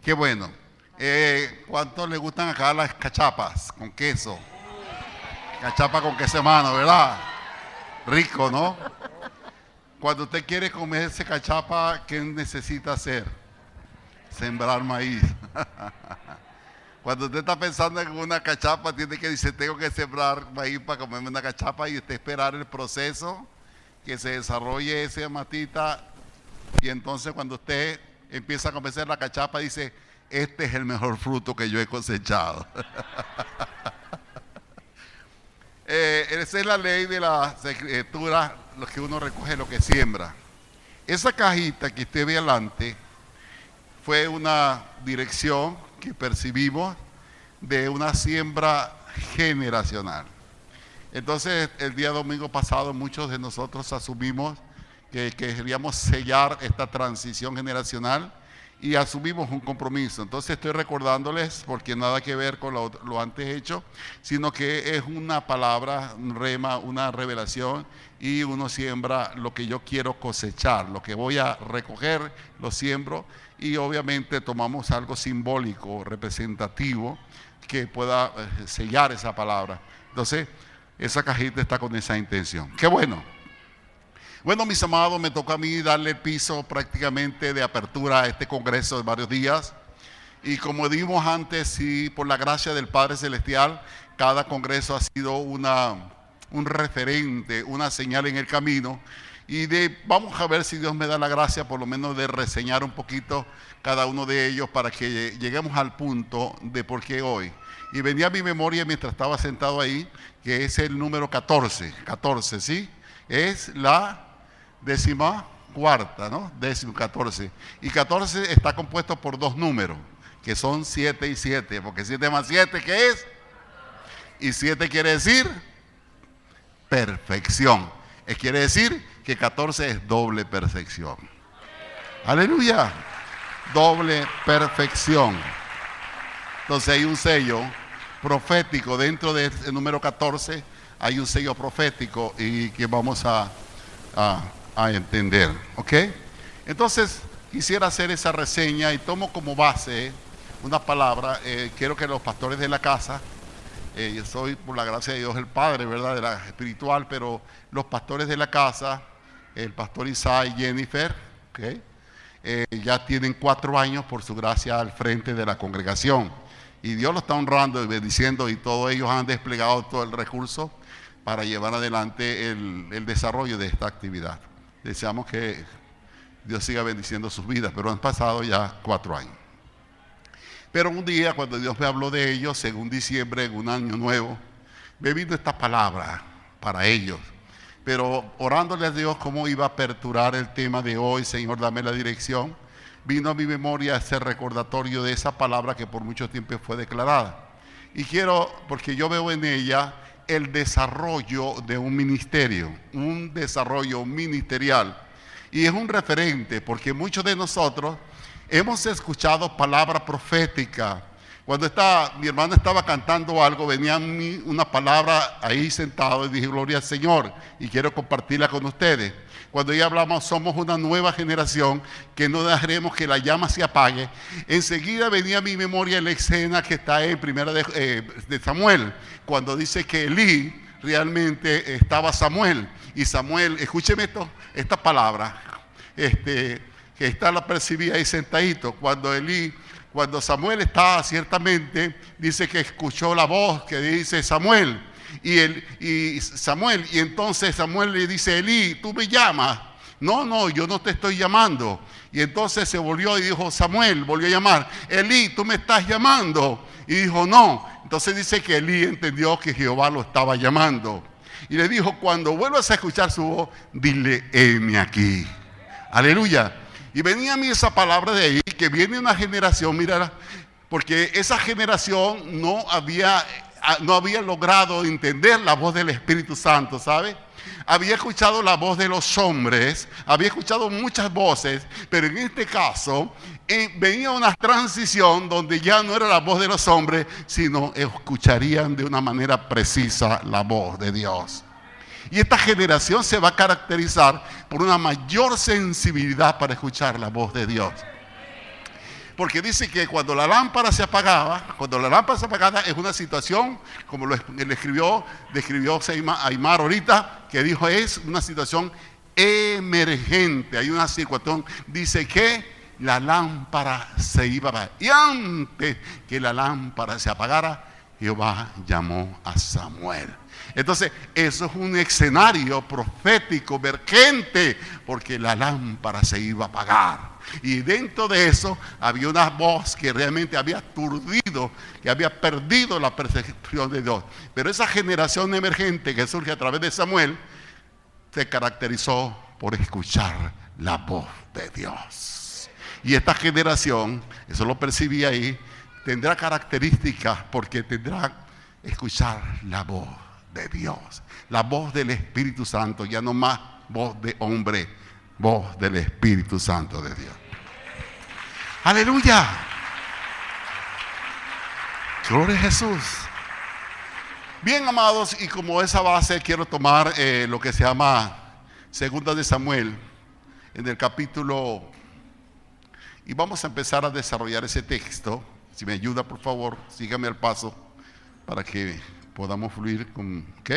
Qué bueno. ¿Cuántos le gustan acá las cachapas con queso? Cachapa con queso de mano, ¿verdad? Rico, ¿no? Cuando usted quiere comerse cachapa, ¿qué necesita hacer? Sembrar maíz. Cuando usted está pensando en una cachapa, tiene que decir, tengo que sembrar maíz para comerme una cachapa y usted esperar el proceso que se desarrolle esa matita. Y entonces cuando usted empieza a comerse la cachapa, dice, este es el mejor fruto que yo he cosechado. Esa es la ley de la escritura, lo que uno recoge, lo que siembra. Esa cajita que usted ve adelante fue una dirección que percibimos de una siembra generacional. Entonces, el día domingo pasado, muchos de nosotros asumimos que queríamos sellar esta transición generacional y asumimos un compromiso. Entonces estoy recordándoles, porque nada que ver con lo antes hecho, sino que es una palabra, un rema, una revelación, y uno siembra lo que yo quiero cosechar, lo que voy a recoger, lo siembro, y obviamente tomamos algo simbólico, representativo, que pueda sellar esa palabra. Entonces, esa cajita está con esa intención. ¡Qué bueno! Bueno, mis amados, me toca a mí darle el piso prácticamente de apertura a este congreso de varios días. Y como dimos antes, y por la gracia del Padre Celestial, cada congreso ha sido un referente, una señal en el camino. Y vamos a ver si Dios me da la gracia por lo menos de reseñar un poquito cada uno de ellos para que lleguemos al punto de por qué hoy. Y venía a mi memoria mientras estaba sentado ahí, que es el número 14, ¿sí? Es la 14ª, ¿no? 14. Y 14 está compuesto por dos números, que son 7 y 7, porque 7 más 7, ¿qué es? Y 7 quiere decir perfección. Quiere decir que 14 es doble perfección. Aleluya. Doble perfección. Entonces hay un sello profético dentro del número 14, hay un sello profético y que vamos a entender, ¿ok? Entonces quisiera hacer esa reseña y tomo como base una palabra. Quiero que los pastores de la casa, yo soy por la gracia de Dios el padre, ¿verdad?, de la espiritual, pero los pastores de la casa, el pastor Isaac y Jennifer, ¿ok?, ya tienen 4 años por su gracia al frente de la congregación y Dios lo está honrando y bendiciendo, y todos ellos han desplegado todo el recurso para llevar adelante el desarrollo de esta actividad. Deseamos que Dios siga bendiciendo sus vidas, pero han pasado ya 4 años. Pero un día, cuando Dios me habló de ellos, según diciembre, en un año nuevo, me vino esta palabra para ellos. Pero orándole a Dios cómo iba a aperturar el tema de hoy, Señor, dame la dirección, vino a mi memoria ese recordatorio de esa palabra que por mucho tiempo fue declarada. Y quiero, porque yo veo en ella el desarrollo de un ministerio, un desarrollo ministerial. Y es un referente, porque muchos de nosotros hemos escuchado palabra profética. Cuando mi hermano estaba cantando algo, venía a mí una palabra ahí sentado y dije, gloria al Señor, y quiero compartirla con ustedes. Cuando ya hablamos, somos una nueva generación que no dejaremos que la llama se apague. Enseguida venía a mi memoria la escena que está en primera de Samuel, cuando dice que Elí realmente estaba Samuel. Y Samuel, escúcheme esta palabra, que esta la percibí ahí sentadito, cuando Samuel estaba, ciertamente dice que escuchó la voz que dice Samuel, y entonces Samuel le dice, Elí, ¿tú me llamas? No, yo no te estoy llamando. Y entonces se volvió y dijo, Samuel volvió a llamar, Elí, ¿tú me estás llamando? Y dijo, no. Entonces dice que Elí entendió que Jehová lo estaba llamando, y le dijo, cuando vuelvas a escuchar su voz, dile, heme aquí. Aleluya. Y venía a mí esa palabra de ahí, que viene una generación, mira, porque esa generación no había logrado entender la voz del Espíritu Santo, ¿sabe? Había escuchado la voz de los hombres, había escuchado muchas voces, pero en este caso venía una transición donde ya no era la voz de los hombres, sino escucharían de una manera precisa la voz de Dios. Y esta generación se va a caracterizar por una mayor sensibilidad para escuchar la voz de Dios. Porque dice que cuando la lámpara se apagaba es una situación, como describió Aymar ahorita, que dijo es una situación emergente. Hay una situación, dice que la lámpara se iba a apagar. Y antes que la lámpara se apagara, Jehová llamó a Samuel. Entonces, eso es un escenario profético emergente, porque la lámpara se iba a apagar. Y dentro de eso había una voz que realmente había aturdido, que había perdido la percepción de Dios. Pero esa generación emergente que surge a través de Samuel se caracterizó por escuchar la voz de Dios. Y esta generación, eso lo percibí ahí, tendrá características porque tendrá escuchar la voz de Dios, la voz del Espíritu Santo, ya no más voz de hombre, voz del Espíritu Santo de Dios. Aleluya. Gloria a Jesús. Bien, amados, y como esa base quiero tomar lo que se llama Segunda de Samuel, en el capítulo, y vamos a empezar a desarrollar ese texto. Si me ayuda, por favor, sígame al paso para que podamos fluir con, ¿ok?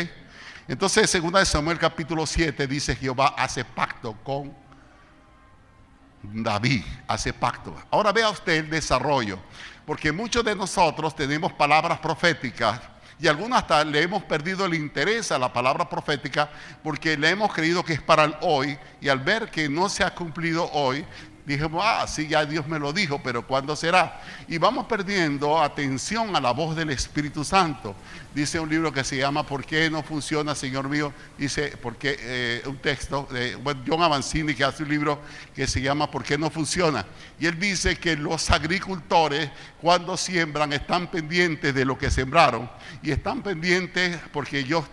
Entonces, Segunda de Samuel capítulo 7 dice: Jehová hace pacto con David, hace pacto. Ahora vea usted el desarrollo, porque muchos de nosotros tenemos palabras proféticas y algunos hasta le hemos perdido el interés a la palabra profética porque le hemos creído que es para el hoy, y al ver que no se ha cumplido hoy, dijimos, sí, ya Dios me lo dijo, pero ¿cuándo será? Y vamos perdiendo atención a la voz del Espíritu Santo. Dice un libro que se llama ¿Por qué no funciona, Señor mío? Dice, un texto de John Avancini, que hace un libro que se llama ¿Por qué no funciona? Y él dice que los agricultores, cuando siembran, están pendientes de lo que sembraron, y están pendientes porque ellos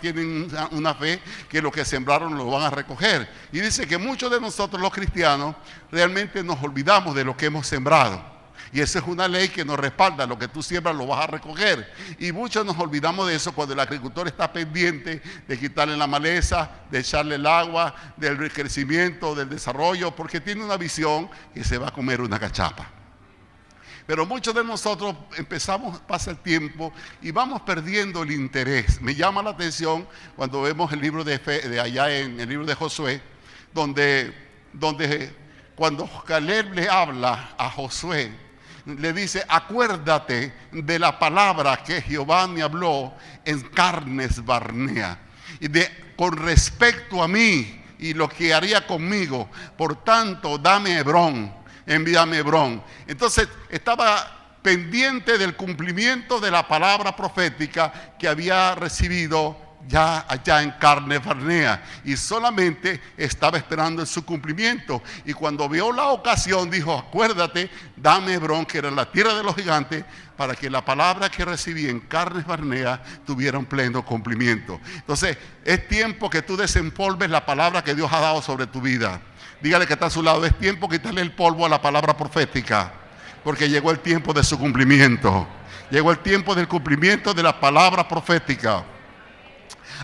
tienen una fe que lo que sembraron lo van a recoger. Y dice que muchos de nosotros los cristianos realmente nos olvidamos de lo que hemos sembrado. Y esa es una ley que nos respalda: lo que tú siembras lo vas a recoger. Y muchos nos olvidamos de eso cuando el agricultor está pendiente de quitarle la maleza, de echarle el agua, del crecimiento, del desarrollo, porque tiene una visión que se va a comer una cachapa. Pero muchos de nosotros pasa el tiempo y vamos perdiendo el interés. Me llama la atención cuando vemos el libro de allá en el libro de Josué, donde cuando Caleb le habla a Josué, le dice: acuérdate de la palabra que Jehová me habló en Carnes Barnea, y con respecto a mí y lo que haría conmigo, por tanto dame Hebrón, envíame Hebrón. Entonces estaba pendiente del cumplimiento de la palabra profética que había recibido ya allá en Carnes Barnea, y solamente estaba esperando en su cumplimiento. Y cuando vio la ocasión, dijo: acuérdate, dame Hebrón, que era la tierra de los gigantes, para que la palabra que recibí en Carnes Barnea tuviera un pleno cumplimiento. Entonces es tiempo que tú desempolves la palabra que Dios ha dado sobre tu vida. Dígale que está a su lado: es tiempo de quitarle el polvo a la palabra profética, porque llegó el tiempo de su cumplimiento. Llegó el tiempo del cumplimiento de la palabra profética.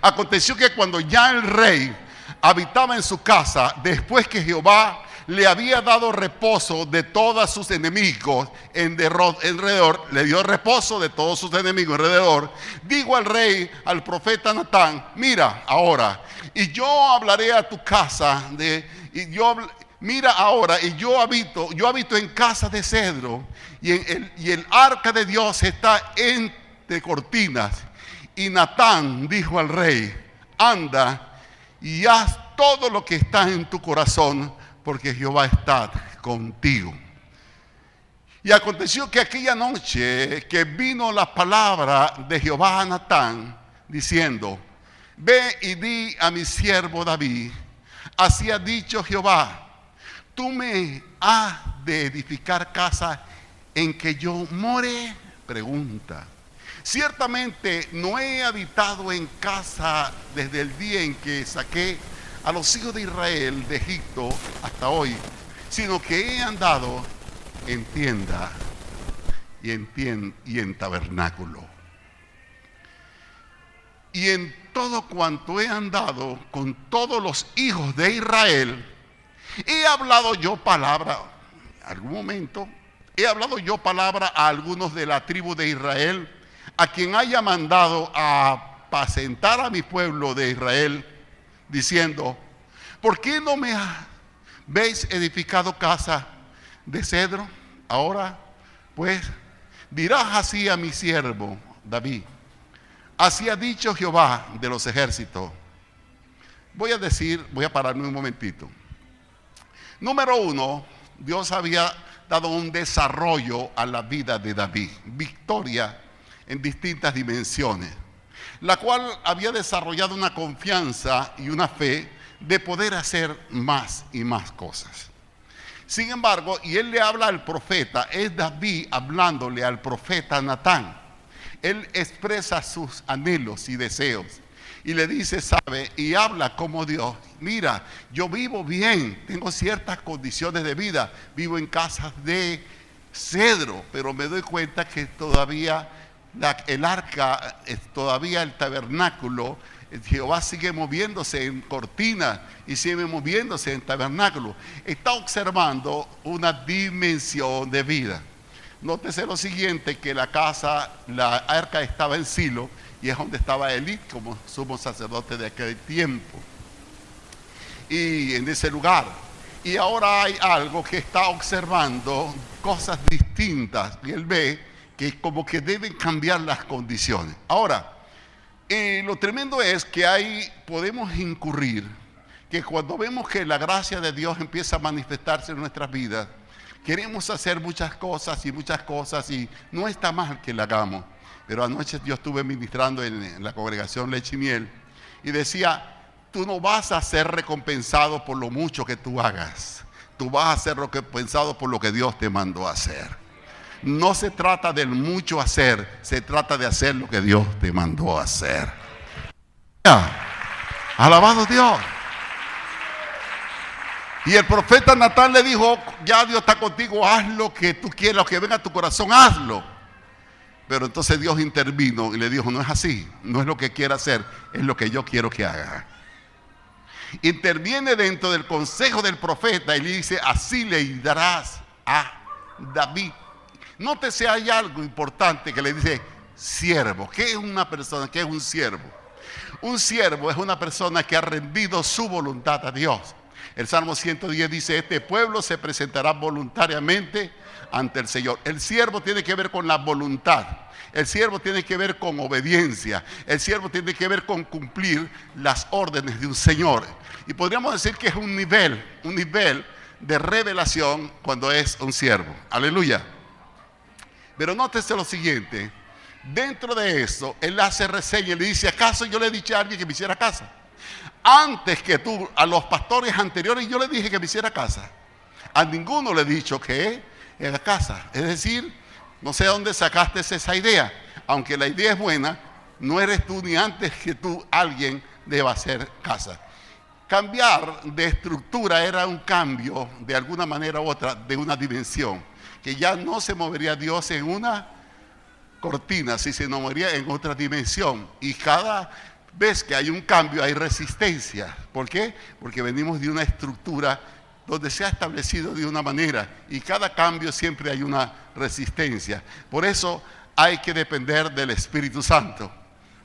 Aconteció que cuando ya el rey habitaba en su casa, después que Jehová le había dado reposo de todos sus enemigos alrededor, le dio reposo de todos sus enemigos alrededor, digo al rey, al profeta Natán: mira ahora, y yo hablaré a tu casa, mira ahora, y yo habito en casa de cedro, y el arca de Dios está entre cortinas. Y Natán dijo al rey: anda y haz todo lo que está en tu corazón, porque Jehová está contigo. Y aconteció que aquella noche que vino la palabra de Jehová a Natán, diciendo: ve y di a mi siervo David, así ha dicho Jehová, tú me has de edificar casa en que yo more. Pregunta: ciertamente no he habitado en casa desde el día en que saqué a los hijos de Israel de Egipto hasta hoy, sino que he andado en tienda y en tabernáculo. Y en todo cuanto he andado con todos los hijos de Israel, he hablado yo palabra algún momento, he hablado yo palabra a algunos de la tribu de Israel, a quien haya mandado a apacentar a mi pueblo de Israel, diciendo: ¿por qué no me habéis edificado casa de cedro? Ahora, pues, dirás así a mi siervo David: así ha dicho Jehová de los ejércitos. Voy a pararme un momentito. Número uno, Dios había dado un desarrollo a la vida de David, victoria en distintas dimensiones, la cual había desarrollado una confianza y una fe de poder hacer más y más cosas. Sin embargo, y él le habla al profeta, es David hablándole al profeta Natán. Él expresa sus anhelos y deseos y le dice, sabe, y habla como Dios: mira, yo vivo bien, tengo ciertas condiciones de vida, vivo en casas de cedro, pero me doy cuenta que todavía el arca, todavía el tabernáculo, Jehová sigue moviéndose en cortina y sigue moviéndose en tabernáculo. Está observando una dimensión de vida. Nótese lo siguiente, que la arca estaba en Silo, y es donde estaba Elí como sumo sacerdote de aquel tiempo, y en ese lugar. Y ahora hay algo que está observando, cosas distintas, y él ve que como que deben cambiar las condiciones. Ahora, lo tremendo es que podemos incurrir, que cuando vemos que la gracia de Dios empieza a manifestarse en nuestras vidas, queremos hacer muchas cosas y no está mal que la hagamos. Pero anoche yo estuve ministrando en la congregación Leche y Miel y decía: tú no vas a ser recompensado por lo mucho que tú hagas, tú vas a ser recompensado por lo que Dios te mandó a hacer. No se trata del mucho hacer, se trata de hacer lo que Dios te mandó a hacer. Alabado Dios. Y el profeta Natán le dijo: ya Dios está contigo, haz lo que tú quieras, lo que venga a tu corazón, hazlo. Pero entonces Dios intervino y le dijo: no es así, no es lo que quiera hacer, es lo que yo quiero que haga. Interviene dentro del consejo del profeta y le dice: así le darás a David. Nótese, hay algo importante que le dice: siervo. ¿Qué es una persona? ¿Qué es un siervo? Un siervo es una persona que ha rendido su voluntad a Dios. El Salmo 110 dice: este pueblo se presentará voluntariamente ante el Señor. El siervo tiene que ver con la voluntad. El siervo tiene que ver con obediencia. El siervo tiene que ver con cumplir las órdenes de un Señor. Y podríamos decir que es un nivel de revelación cuando es un siervo. Aleluya. Pero nótese lo siguiente. Dentro de eso, él hace reseña y le dice: ¿acaso yo le he dicho a alguien que me hiciera casa? Antes que tú, a los pastores anteriores, yo le dije que me hiciera casa. A ninguno le he dicho que haga casa. Es decir, no sé dónde sacaste esa idea. Aunque la idea es buena, no eres tú ni antes que tú alguien deba hacer casa. Cambiar de estructura era un cambio, de alguna manera u otra, de una dimensión. Que ya no se movería Dios en una cortina, si se movería en otra dimensión. Y cada vez que hay un cambio hay resistencia. ¿Por qué? Porque venimos de una estructura donde se ha establecido de una manera, y cada cambio siempre hay una resistencia. Por eso hay que depender del Espíritu Santo,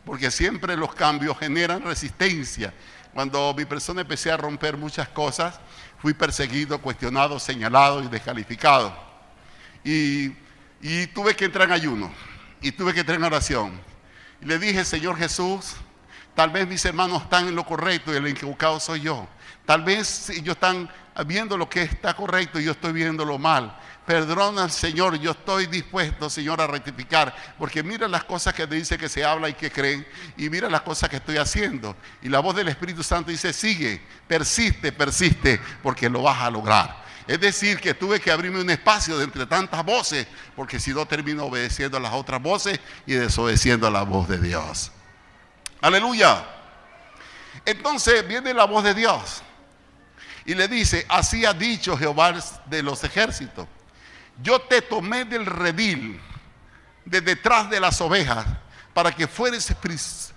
porque siempre los cambios generan resistencia. Cuando mi persona empecé a romper muchas cosas, fui perseguido, cuestionado, señalado y descalificado. Y tuve que entrar en ayuno, y tuve que entrar en oración. Y le dije: Señor Jesús, tal vez mis hermanos están en lo correcto y el equivocado soy yo. Tal vez ellos están viendo lo que está correcto y yo estoy viendo lo mal. Perdona, Señor, yo estoy dispuesto, Señor, a rectificar, porque mira las cosas que te dice que se habla y que creen, y mira las cosas que estoy haciendo. Y la voz del Espíritu Santo dice: sigue, persiste, porque lo vas a lograr. Es decir, que tuve que abrirme un espacio de entre tantas voces, porque si no termino obedeciendo a las otras voces y desobedeciendo a la voz de Dios. Aleluya. Entonces viene la voz de Dios y le dice: así ha dicho Jehová de los ejércitos: yo te tomé del redil, de detrás de las ovejas, para que fueres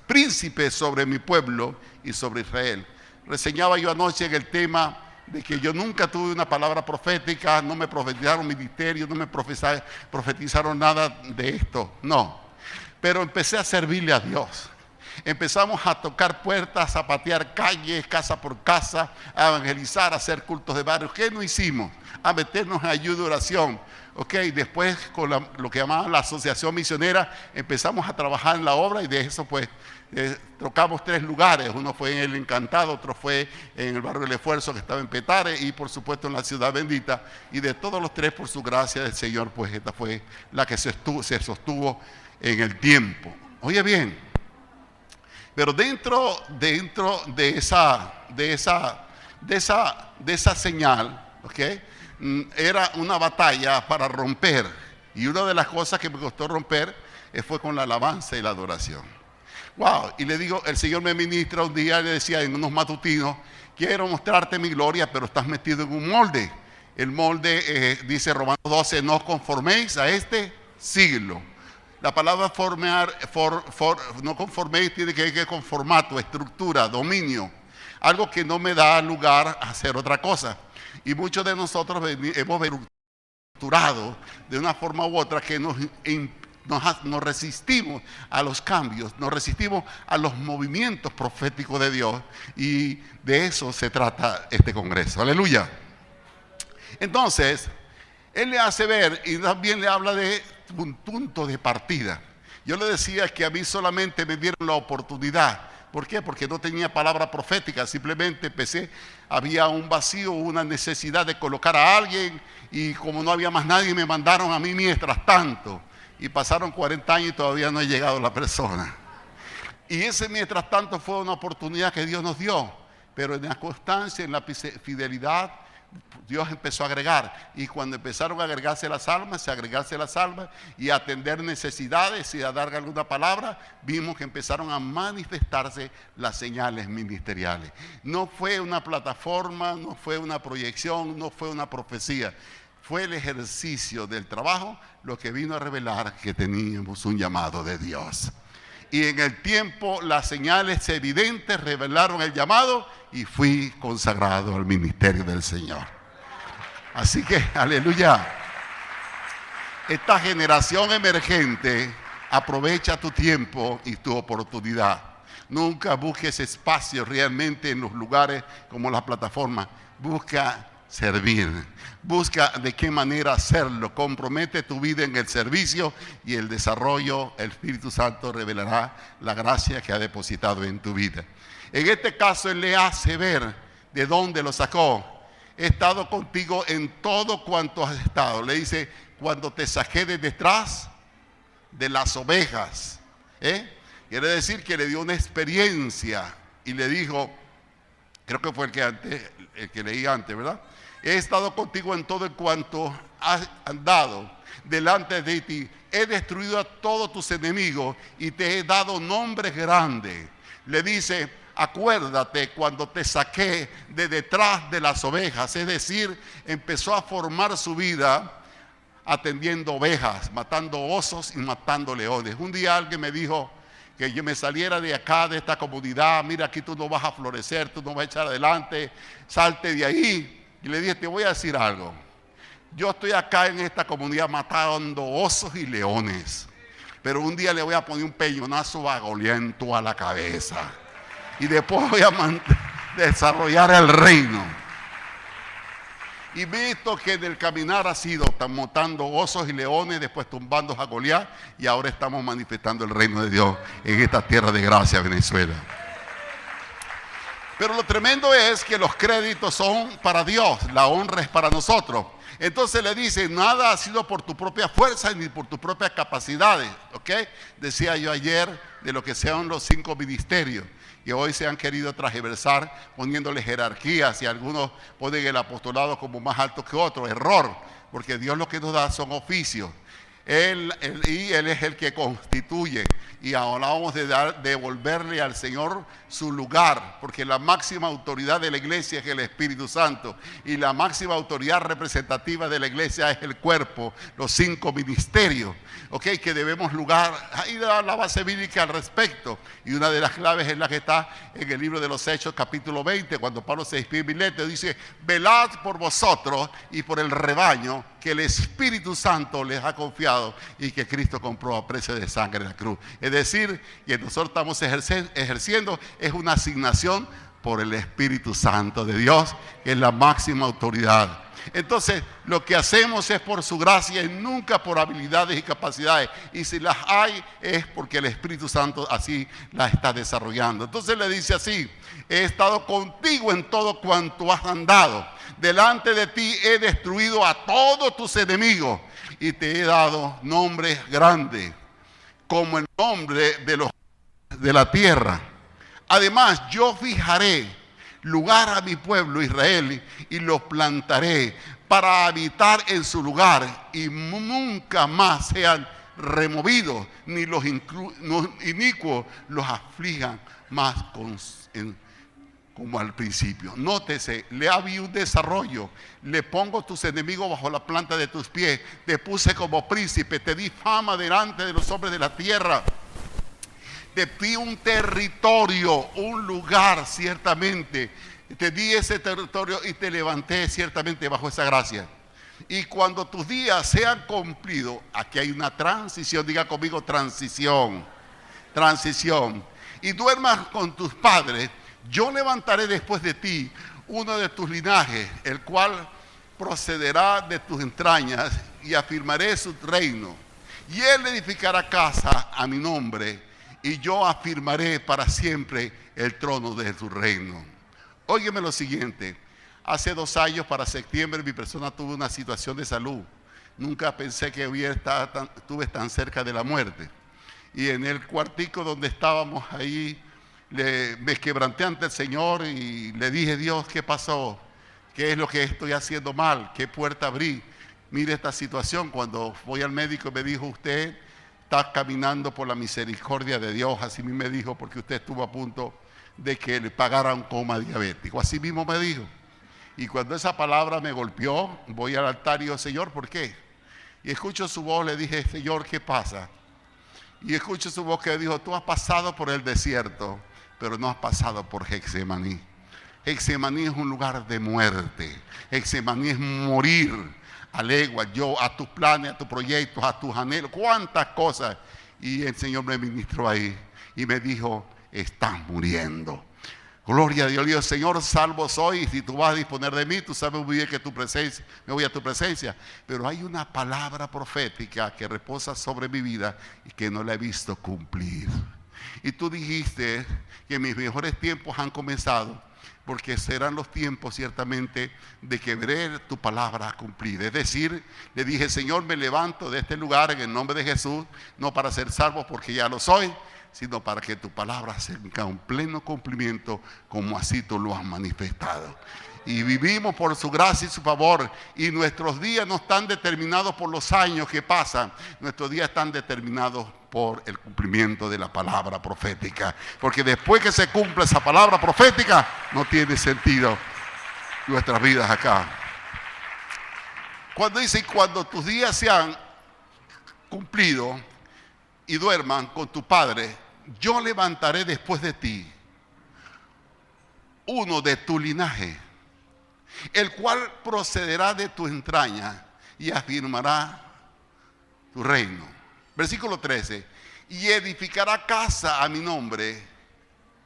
príncipe sobre mi pueblo y sobre Israel. Reseñaba yo anoche en el tema de que yo nunca tuve una palabra profética, no me profetizaron ministerio, no me profetizaron nada de esto, no. Pero empecé a servirle a Dios. Empezamos a tocar puertas, a patear calles, casa por casa, a evangelizar, a hacer cultos de barrio. ¿Qué no hicimos? A meternos en ayuda y oración. Después con lo que llamaban la asociación misionera, empezamos a trabajar en la obra y de eso pues tocamos 3 lugares. Uno fue en El Encantado, otro fue en el barrio del Esfuerzo que estaba en Petare y por supuesto en la Ciudad Bendita. Y de todos los 3, por su gracia del Señor, pues esta fue la que se sostuvo en el tiempo. Oye bien, pero dentro de esa señal, era una batalla para romper. Y una de las cosas que me costó romper fue con la alabanza y la adoración. Wow, y le digo, el Señor me ministra un día, le decía en unos matutinos, quiero mostrarte mi gloria, pero estás metido en un molde. El molde, dice Romanos 12, no os conforméis a este siglo. La palabra no conforméis tiene que ver con formato, estructura, dominio. Algo que no me da lugar a hacer otra cosa. Y muchos de nosotros hemos estructurado de una forma u otra que nos resistimos a los cambios, nos resistimos a los movimientos proféticos de Dios. Y de eso se trata este congreso. Aleluya. Entonces, Él le hace ver y también le habla de un punto de partida. Yo le decía que a mí solamente me dieron la oportunidad. ¿Por qué? Porque no tenía palabra profética, simplemente había un vacío, una necesidad de colocar a alguien y como no había más nadie me mandaron a mí mientras tanto. Y pasaron 40 años y todavía no ha llegado la persona. Y ese mientras tanto fue una oportunidad que Dios nos dio, pero en la constancia, en la fidelidad, Dios empezó a agregar, y cuando empezaron a agregarse las almas y a atender necesidades y a dar alguna palabra, vimos que empezaron a manifestarse las señales ministeriales. No fue una plataforma, no fue una proyección, no fue una profecía, fue el ejercicio del trabajo lo que vino a revelar que teníamos un llamado de Dios. Y en el tiempo las señales evidentes revelaron el llamado y fui consagrado al ministerio del Señor. Así que, aleluya. Esta generación emergente, aprovecha tu tiempo y tu oportunidad. Nunca busques espacio realmente en los lugares como la plataforma. Busca servir. Busca de qué manera hacerlo. Compromete tu vida en el servicio y el desarrollo. El Espíritu Santo revelará la gracia que ha depositado en tu vida. En este caso, Él le hace ver de dónde lo sacó. He estado contigo en todo cuanto has estado. Le dice, cuando te saqué de detrás de las ovejas. Quiere decir que le dio una experiencia y le dijo, creo que fue el que leí antes, ¿verdad? He estado contigo en todo en cuanto has andado delante de ti. He destruido a todos tus enemigos y te he dado nombres grandes. Le dice, acuérdate cuando te saqué de detrás de las ovejas. Es decir, empezó a formar su vida atendiendo ovejas, matando osos y matando leones. Un día alguien me dijo que yo me saliera de acá, de esta comunidad. Mira, aquí tú no vas a florecer, tú no vas a echar adelante, salte de ahí. Y le dije, te voy a decir algo. Yo estoy acá en esta comunidad matando osos y leones. Pero un día le voy a poner un peñonazo a Goliat en toda la cabeza. Y después voy a desarrollar el reino. Y visto que en el caminar ha sido matando osos y leones, después tumbando a Goliat, y ahora estamos manifestando el reino de Dios en esta tierra de gracia, Venezuela. Pero lo tremendo es que los créditos son para Dios, la honra es para nosotros. Entonces le dice, nada ha sido por tu propia fuerza ni por tus propias capacidades. Decía yo ayer de lo que sean los 5 ministerios, que hoy se han querido transversar poniéndole jerarquías y algunos ponen el apostolado como más alto que otro. Error, porque Dios lo que nos da son oficios. Y Él es el que constituye. Y ahora vamos a devolverle al Señor su lugar, porque la máxima autoridad de la iglesia es el Espíritu Santo, y la máxima autoridad representativa de la iglesia es el cuerpo, los 5 ministerios, que debemos lugar. Hay la base bíblica al respecto, y una de las claves es la que está en el libro de los Hechos, capítulo 20, cuando Pablo se despide Mileto, dice: velad por vosotros y por el rebaño que el Espíritu Santo les ha confiado y que Cristo compró a precio de sangre en la cruz. Es decir, que nosotros estamos ejerciendo es una asignación por el Espíritu Santo de Dios, que es la máxima autoridad. Entonces, lo que hacemos es por su gracia y nunca por habilidades y capacidades. Y si las hay, es porque el Espíritu Santo así las está desarrollando. Entonces le dice así: he estado contigo en todo cuanto has andado. Delante de ti he destruido a todos tus enemigos y te he dado nombres grandes, como el nombre de la tierra. Además, yo fijaré lugar a mi pueblo Israel y los plantaré para habitar en su lugar y nunca más sean removidos, ni los inicuos los aflijan más como al principio. Nótese, le había un desarrollo. Le pongo tus enemigos bajo la planta de tus pies, te puse como príncipe, te di fama delante de los hombres de la tierra. Te di un territorio, un lugar ciertamente. Te di ese territorio y te levanté ciertamente bajo esa gracia. Y cuando tus días sean cumplidos, aquí hay una transición, diga conmigo: transición, transición. Y duermas con tus padres, yo levantaré después de ti uno de tus linajes, el cual procederá de tus entrañas, y afirmaré su reino. Y él edificará casa a mi nombre, y yo afirmaré para siempre el trono de su reino. Óyeme lo siguiente: hace 2 años, para septiembre, mi persona tuvo una situación de salud. Nunca pensé que estuve tan cerca de la muerte. Y en el cuartico donde estábamos ahí, me quebranté ante el Señor y le dije: Dios, ¿qué pasó? ¿Qué es lo que estoy haciendo mal? ¿Qué puerta abrí? Mire esta situación. Cuando voy al médico me dijo: usted está caminando por la misericordia de Dios. Así mismo me dijo, porque usted estuvo a punto de que le pagara un coma diabético. Así mismo me dijo. Y cuando esa palabra me golpeó, voy al altar y digo: Señor, ¿por qué? Y escucho su voz, le dije: Señor, ¿qué pasa? Y escucho su voz que dijo: tú has pasado por el desierto, pero no has pasado por Getsemaní. Getsemaní es un lugar de muerte. Getsemaní es morir a legua, a tus planes, a tus proyectos, a tus anhelos, cuántas cosas. Y el Señor me ministró ahí y me dijo: estás muriendo. Gloria a Dios. Le digo: Señor, salvo soy, y si tú vas a disponer de mí, tú sabes muy bien que me voy a tu presencia. Pero hay una palabra profética que reposa sobre mi vida y que no la he visto cumplir. Y tú dijiste que mis mejores tiempos han comenzado, porque serán los tiempos ciertamente de que veré tu palabra cumplir. Es decir, le dije: Señor, me levanto de este lugar en el nombre de Jesús, no para ser salvo porque ya lo soy, sino para que tu palabra tenga un pleno cumplimiento, como así tú lo has manifestado. Y vivimos por su gracia y su favor, y nuestros días no están determinados por los años que pasan, nuestros días están determinados por el cumplimiento de la palabra profética, porque después que se cumpla esa palabra profética, no tiene sentido nuestras vidas acá. Cuando dice: cuando tus días se han cumplido y duerman con tu padre, yo levantaré después de ti uno de tu linaje, el cual procederá de tu entraña y afirmará tu reino. Versículo 13: y edificará casa a mi nombre.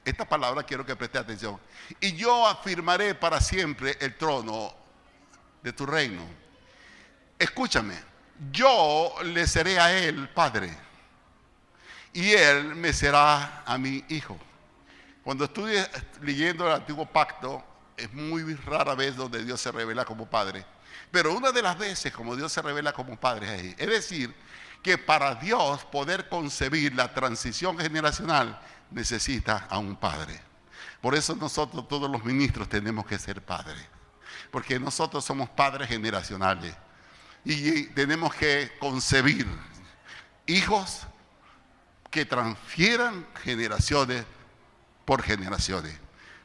Esta palabra quiero que preste atención. Y yo afirmaré para siempre el trono de tu reino. Escúchame: yo le seré a él padre, y él me será a mi hijo. Cuando estuve leyendo el Antiguo Pacto, es muy rara vez donde Dios se revela como padre, pero una de las veces como Dios se revela como padre es ahí. Es decir, que para Dios poder concebir la transición generacional necesita a un padre. Por eso nosotros, todos los ministros, tenemos que ser padres, porque nosotros somos padres generacionales. Y tenemos que concebir hijos que transfieran generaciones por generaciones.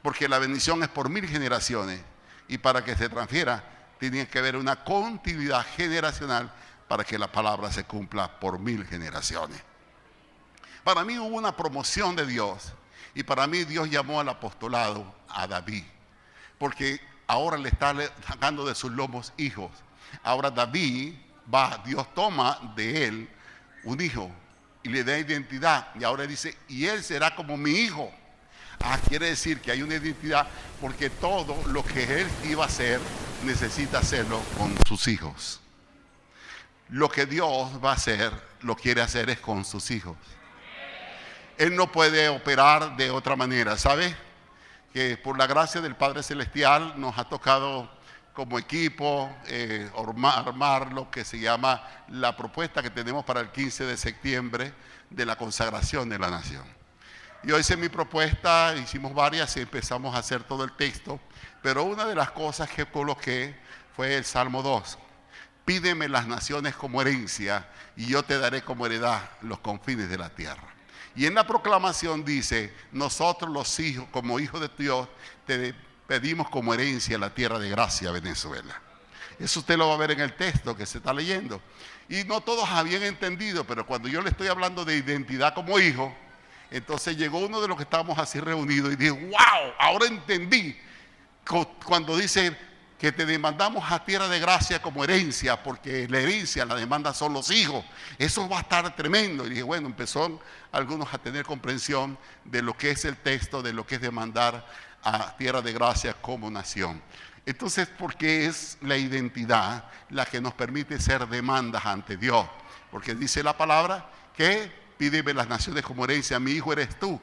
Porque la bendición es por 1000 generaciones. Y para que se transfiera, tiene que haber una continuidad generacional para que la palabra se cumpla por 1000 generaciones. Para mí hubo una promoción de Dios. Y para mí Dios llamó al apostolado a David. Porque ahora le está sacando de sus lomos hijos. Ahora David Dios toma de él un hijo y le da identidad. Y ahora dice, y él será como mi hijo. Quiere decir que hay una identidad, porque todo lo que él iba a hacer, necesita hacerlo con sus hijos. Lo que Dios va a hacer, lo quiere hacer es con sus hijos. Él no puede operar de otra manera, ¿sabe? Que por la gracia del Padre Celestial nos ha tocado como equipo armar lo que se llama la propuesta que tenemos para el 15 de septiembre de la consagración de la nación. Yo hice mi propuesta, hicimos varias y empezamos a hacer todo el texto, pero una de las cosas que coloqué fue el Salmo 2. Pídeme las naciones como herencia y yo te daré como heredad los confines de la tierra. Y en la proclamación dice, nosotros los hijos, como hijos de Dios, te pedimos como herencia la tierra de gracia, Venezuela. Eso usted lo va a ver en el texto que se está leyendo. Y no todos habían entendido, pero cuando yo le estoy hablando de identidad como hijo, entonces llegó uno de los que estábamos así reunidos y dijo, wow, ahora entendí. Cuando dice que te demandamos a tierra de gracia como herencia, porque la herencia, la demanda son los hijos. Eso va a estar tremendo. Y dije, bueno, empezó algunos a tener comprensión de lo que es el texto, de lo que es demandar a tierra de gracia como nación. Entonces, porque es la identidad la que nos permite ser demandas ante Dios. Porque dice la palabra que pídeme las naciones como herencia, mi hijo eres tú.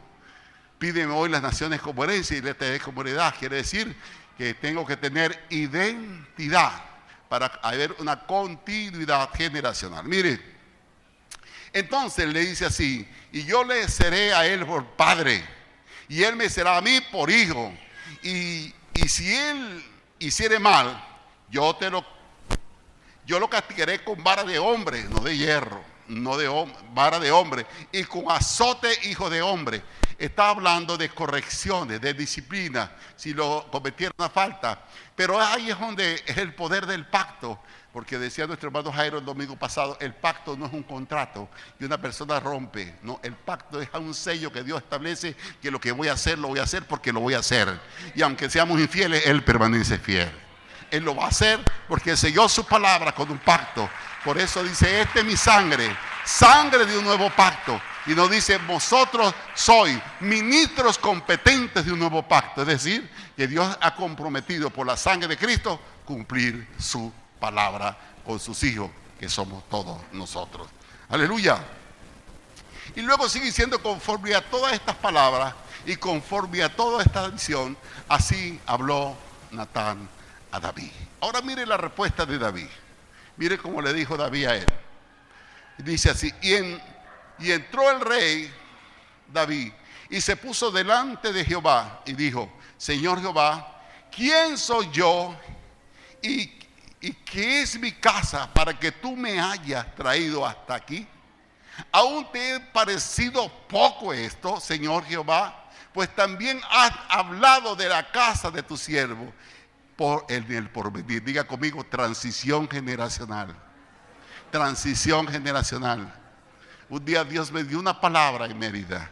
Pídeme hoy las naciones como herencia y le te dé como heredad. Quiere decir que tengo que tener identidad para haber una continuidad generacional. Mire, entonces le dice así, y yo le seré a él por padre, y él me será a mí por hijo. Y si él hiciere mal, yo lo castigaré con vara de hombre, no de hierro, vara de hombre, y con azote hijo de hombre. Está hablando de correcciones, de disciplina, si lo cometiera una falta. Pero ahí es donde es el poder del pacto, porque decía nuestro hermano Jairo el domingo pasado, el pacto no es un contrato y una persona rompe, no, el pacto es un sello que Dios establece, que lo que voy a hacer, lo voy a hacer porque lo voy a hacer. Y aunque seamos infieles, Él permanece fiel. Él lo va a hacer porque selló su palabra con un pacto. Por eso dice, esta es mi sangre, sangre de un nuevo pacto. Y nos dice, vosotros sois ministros competentes de un nuevo pacto. Es decir, que Dios ha comprometido por la sangre de Cristo cumplir su palabra con sus hijos, que somos todos nosotros. Aleluya. Y luego sigue diciendo, conforme a todas estas palabras y conforme a toda esta visión, así habló Natán a David. Ahora mire la respuesta de David. Mire cómo le dijo David a él. Dice así, y entró el rey David y se puso delante de Jehová y dijo, Señor Jehová, ¿quién soy yo y qué es mi casa para que tú me hayas traído hasta aquí? ¿Aún te he parecido poco esto, Señor Jehová? Pues también has hablado de la casa de tu siervo por el porvenir. Diga conmigo, transición generacional. Transición generacional. Un día Dios me dio una palabra en Mérida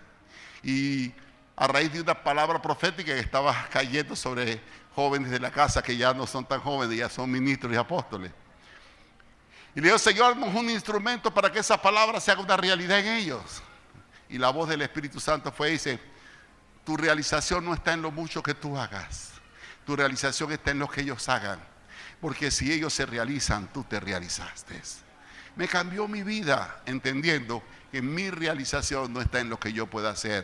y a raíz de una palabra profética que estaba cayendo sobre jóvenes de la casa que ya no son tan jóvenes, ya son ministros y apóstoles. Y le digo, Señor, haznos un instrumento para que esa palabra se haga una realidad en ellos. Y la voz del Espíritu Santo fue y dice, tu realización no está en lo mucho que tú hagas, tu realización está en lo que ellos hagan, porque si ellos se realizan, tú te realizaste. Me cambió mi vida entendiendo que mi realización no está en lo que yo pueda hacer,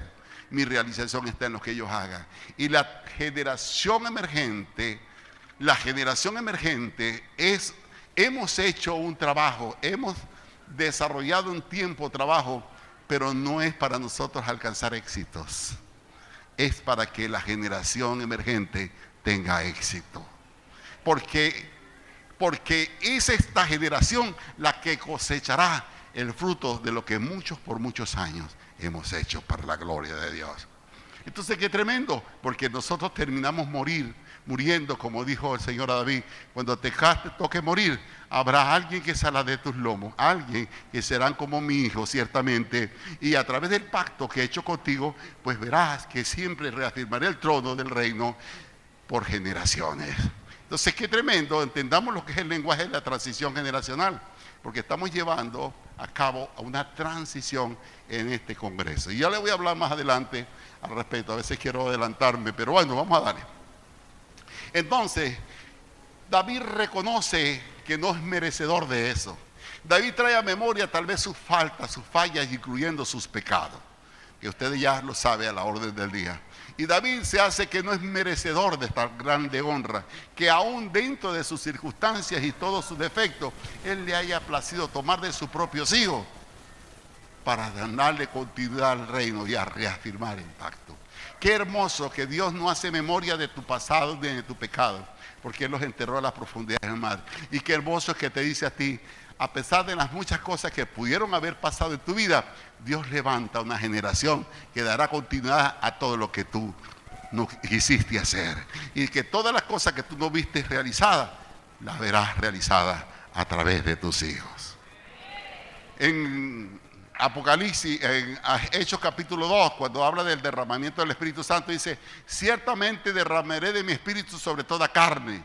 mi realización está en lo que ellos hagan. Y la generación emergente es, hemos hecho un trabajo, hemos desarrollado un tiempo trabajo, pero no es para nosotros alcanzar éxitos, es para que la generación emergente tenga éxito. Porque porque es esta generación la que cosechará el fruto de lo que muchos por muchos años hemos hecho para la gloria de Dios. Entonces, qué tremendo, porque nosotros terminamos muriendo, como dijo el Señor a David: cuando te toque morir, habrá alguien que saldrá de tus lomos, alguien que serán como mi hijo, ciertamente, y a través del pacto que he hecho contigo, pues verás que siempre reafirmaré el trono del reino por generaciones. Entonces, qué tremendo, entendamos lo que es el lenguaje de la transición generacional, porque estamos llevando a cabo una transición en este congreso. Y ya le voy a hablar más adelante al respecto. A veces quiero adelantarme, pero bueno, vamos a darle. Entonces, David reconoce que no es merecedor de eso. David trae a memoria tal vez sus faltas, sus fallas, incluyendo sus pecados, que ustedes ya lo saben a la orden del día. Y David se hace que no es merecedor de esta grande honra, que aún dentro de sus circunstancias y todos sus defectos, él le haya placido tomar de sus propios hijos para darle continuidad al reino y a reafirmar el pacto. Qué hermoso que Dios no hace memoria de tu pasado ni de tu pecado, porque Él los enterró a las profundidades del mar. Y qué hermoso es que te dice a ti: a pesar de las muchas cosas que pudieron haber pasado en tu vida, Dios levanta una generación que dará continuidad a todo lo que tú no quisiste hacer. Y que todas las cosas que tú no viste realizadas, las verás realizadas a través de tus hijos. En Apocalipsis, en Hechos capítulo 2, cuando habla del derramamiento del Espíritu Santo, dice: ciertamente derramaré de mi espíritu sobre toda carne,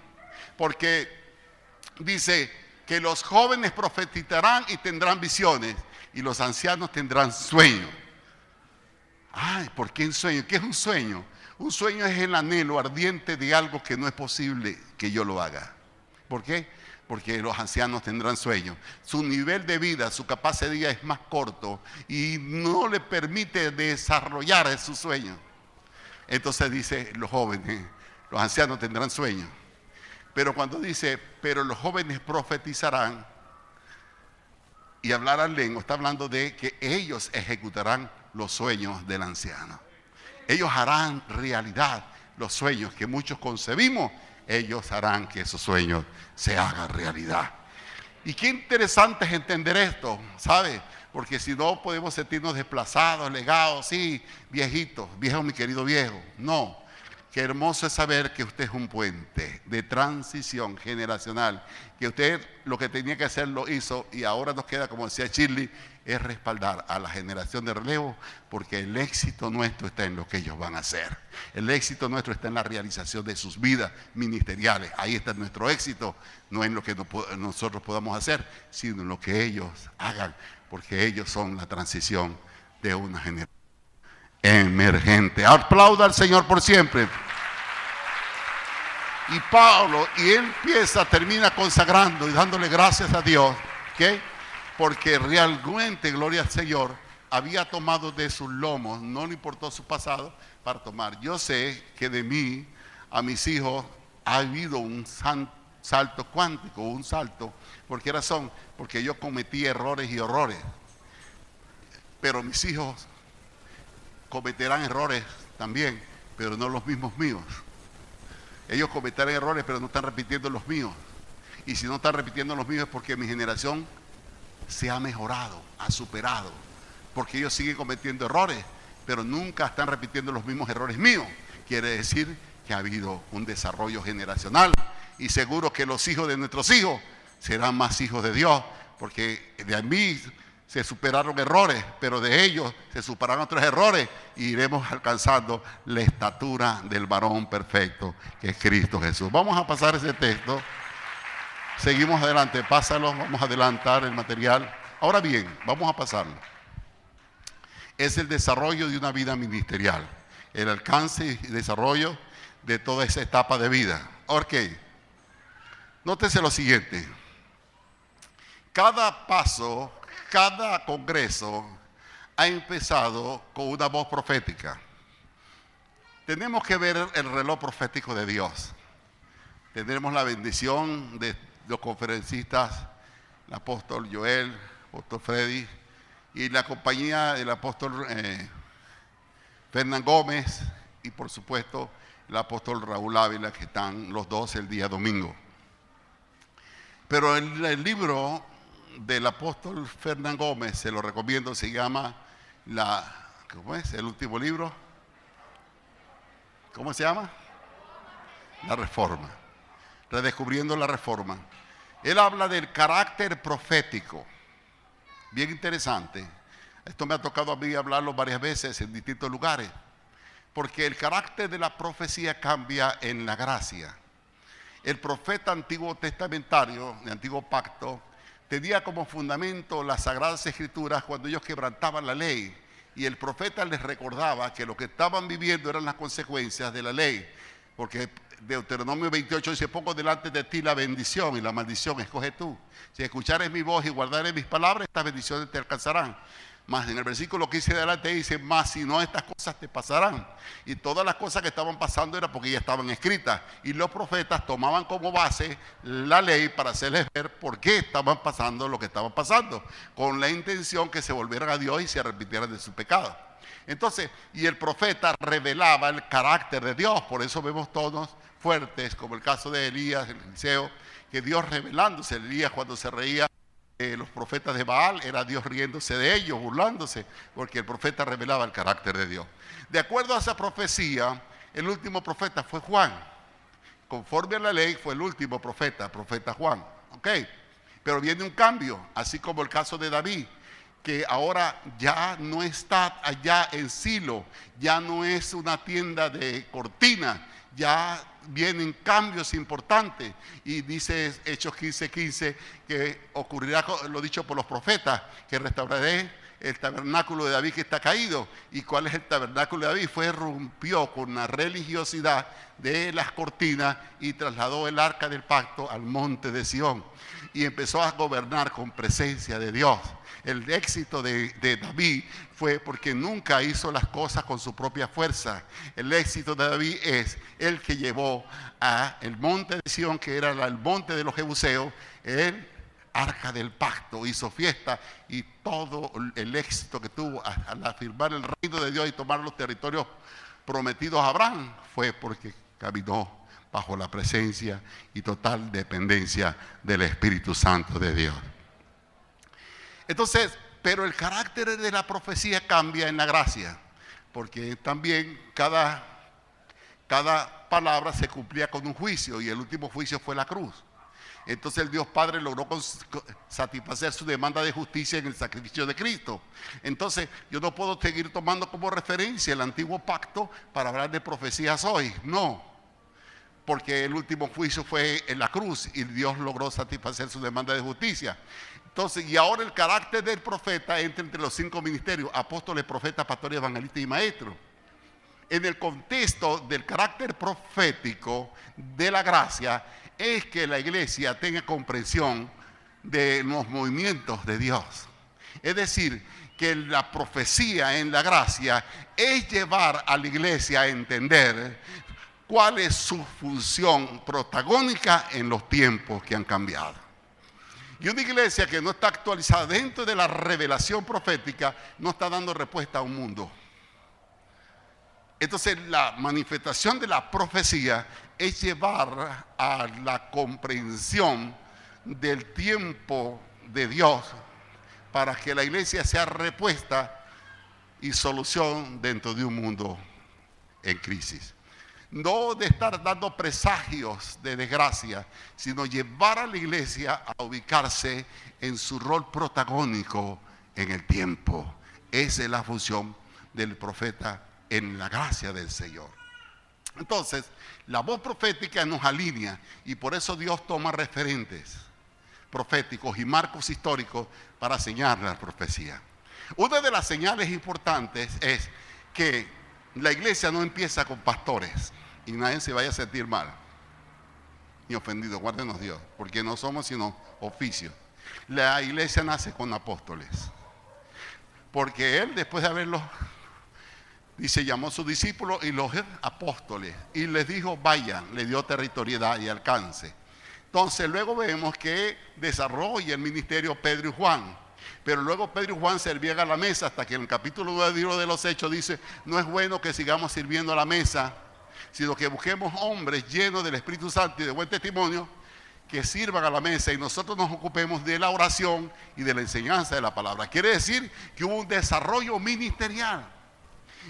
porque dice que los jóvenes profetizarán y tendrán visiones, y los ancianos tendrán sueños. Ay, ¿por qué un sueño? ¿Qué es un sueño? Un sueño es el anhelo ardiente de algo que no es posible que yo lo haga. ¿Por qué? Porque los ancianos tendrán sueños. Su nivel de vida, su capacidad de vida es más corto y no le permite desarrollar sus sueños. Entonces dice: los jóvenes, los ancianos tendrán sueños. Pero cuando dice: pero los jóvenes profetizarán y hablarán lengua, está hablando de que ellos ejecutarán los sueños del anciano. Ellos harán realidad los sueños que muchos concebimos. Ellos harán que esos sueños se hagan realidad. Y qué interesante es entender esto, ¿sabe? Porque si no podemos sentirnos desplazados, legados, sí, viejitos, viejo mi querido viejo. No. Qué hermoso es saber que usted es un puente de transición generacional, que usted lo que tenía que hacer lo hizo, y ahora nos queda, como decía Shirley, es respaldar a la generación de relevo, porque el éxito nuestro está en lo que ellos van a hacer. El éxito nuestro está en la realización de sus vidas ministeriales. Ahí está nuestro éxito, no en lo que nosotros podamos hacer, sino en lo que ellos hagan, porque ellos son la transición de una generación emergente. Aplauda al Señor por siempre. Y Pablo, y él termina consagrando y dándole gracias a Dios, ¿okay? Porque realmente, gloria al Señor, había tomado de sus lomos, no le importó su pasado, para tomar. Yo sé que de mí a mis hijos ha habido un salto cuántico, un salto. ¿Por qué razón? Porque yo cometí errores y horrores, pero mis hijos cometerán errores también, pero no los mismos míos. Ellos cometerán errores, pero no están repitiendo los míos. Y si no están repitiendo los míos es porque mi generación se ha mejorado, ha superado. Porque ellos siguen cometiendo errores, pero nunca están repitiendo los mismos errores míos. Quiere decir que ha habido un desarrollo generacional. Y seguro que los hijos de nuestros hijos serán más hijos de Dios, porque de mí se superaron errores, pero de ellos se superarán otros errores, y iremos alcanzando la estatura del varón perfecto, que es Cristo Jesús. Vamos a pasar ese texto. Seguimos adelante, pásalo, vamos a adelantar el material. Ahora bien, vamos a pasarlo. Es el desarrollo de una vida ministerial, el alcance y desarrollo de toda esa etapa de vida. Ok, nótese lo siguiente. Cada paso, cada congreso ha empezado con una voz profética. Tenemos que ver el reloj profético de Dios. Tendremos la bendición de los conferencistas, el apóstol Joel, el apóstol Freddy, y la compañía del apóstol Fernán Gómez, y por supuesto el apóstol Raúl Ávila, que están los dos el día domingo. Pero el libro del apóstol Fernán Gómez, se lo recomiendo, se llama ¿cómo es? El último libro. ¿Cómo se llama? La Reforma. Redescubriendo la Reforma. Él habla del carácter profético. Bien interesante. Esto me ha tocado a mí hablarlo varias veces en distintos lugares. Porque el carácter de la profecía cambia en la gracia. El profeta antiguo testamentario, de antiguo pacto, tenía como fundamento las sagradas escrituras cuando ellos quebrantaban la ley. Y el profeta les recordaba que lo que estaban viviendo eran las consecuencias de la ley. Porque Deuteronomio 28 dice: pongo delante de ti la bendición y la maldición escoge tú. Si escuchares mi voz y guardares mis palabras, estas bendiciones te alcanzarán. Más en el versículo 15 de adelante dice: más si no, estas cosas te pasarán. Y todas las cosas que estaban pasando era porque ya estaban escritas. Y los profetas tomaban como base la ley para hacerles ver por qué estaban pasando lo que estaban pasando, con la intención que se volvieran a Dios y se arrepintieran de su pecado. Entonces, y el profeta revelaba el carácter de Dios. Por eso vemos tonos fuertes, como el caso de Elías, Eliseo, que Dios revelándose. Elías, cuando se reía los profetas de Baal, era Dios riéndose de ellos, burlándose, porque el profeta revelaba el carácter de Dios. De acuerdo a esa profecía, el último profeta fue Juan. Conforme a la ley, fue el último profeta Juan. ¿Ok? Pero viene un cambio, así como el caso de David, que ahora ya no está allá en Silo, ya no es una tienda de cortina, ya vienen cambios importantes. Y dice Hechos 15:15 que ocurrirá lo dicho por los profetas, que restauraré el tabernáculo de David que está caído. ¿Y cuál es el tabernáculo de David? Rompió con la religiosidad de las cortinas y trasladó el arca del pacto al monte de Sión y empezó a gobernar con presencia de Dios. El éxito de David fue porque nunca hizo las cosas con su propia fuerza. El éxito de David es el que llevó a el monte de Sión, que era el monte de los Jebuseos, el arca del pacto, hizo fiesta, y todo el éxito que tuvo al afirmar el reino de Dios y tomar los territorios prometidos a Abraham fue porque caminó bajo la presencia y total dependencia del Espíritu Santo de Dios. Entonces, pero el carácter de la profecía cambia en la gracia, porque también cada palabra se cumplía con un juicio, y el último juicio fue la cruz. Entonces el Dios Padre logró satisfacer su demanda de justicia en el sacrificio de Cristo. Entonces yo no puedo seguir tomando como referencia el antiguo pacto para hablar de profecías hoy, no, porque el último juicio fue en la cruz y Dios logró satisfacer su demanda de justicia. Entonces, y ahora el carácter del profeta entra entre los 5 ministerios: apóstoles, profetas, pastores, evangelistas y maestros. En el contexto del carácter profético de la gracia es que la iglesia tenga comprensión de los movimientos de Dios. Es decir, que la profecía en la gracia es llevar a la iglesia a entender cuál es su función protagónica en los tiempos que han cambiado. Y una iglesia que no está actualizada dentro de la revelación profética no está dando respuesta a un mundo. Entonces la manifestación de la profecía es llevar a la comprensión del tiempo de Dios para que la iglesia sea respuesta y solución dentro de un mundo en crisis. No de estar dando presagios de desgracia, sino llevar a la iglesia a ubicarse en su rol protagónico en el tiempo. Esa es la función del profeta en la gracia del Señor. Entonces, la voz profética nos alinea, y por eso Dios toma referentes proféticos y marcos históricos para señalar la profecía. Una de las señales importantes es que la iglesia no empieza con pastores, y nadie se vaya a sentir mal ni ofendido, guárdenos Dios, porque no somos sino oficios. La iglesia nace con apóstoles, porque él, después de haberlos, dice, llamó a sus discípulos y los apóstoles y les dijo: vayan, le dio territorialidad y alcance. Entonces luego vemos que desarrolla el ministerio Pedro y Juan, pero luego Pedro y Juan servían a la mesa, hasta que en el capítulo 9 del libro de los Hechos dice: no es bueno que sigamos sirviendo a la mesa, sino que busquemos hombres llenos del Espíritu Santo y de buen testimonio, que sirvan a la mesa y nosotros nos ocupemos de la oración y de la enseñanza de la palabra. Quiere decir que hubo un desarrollo ministerial.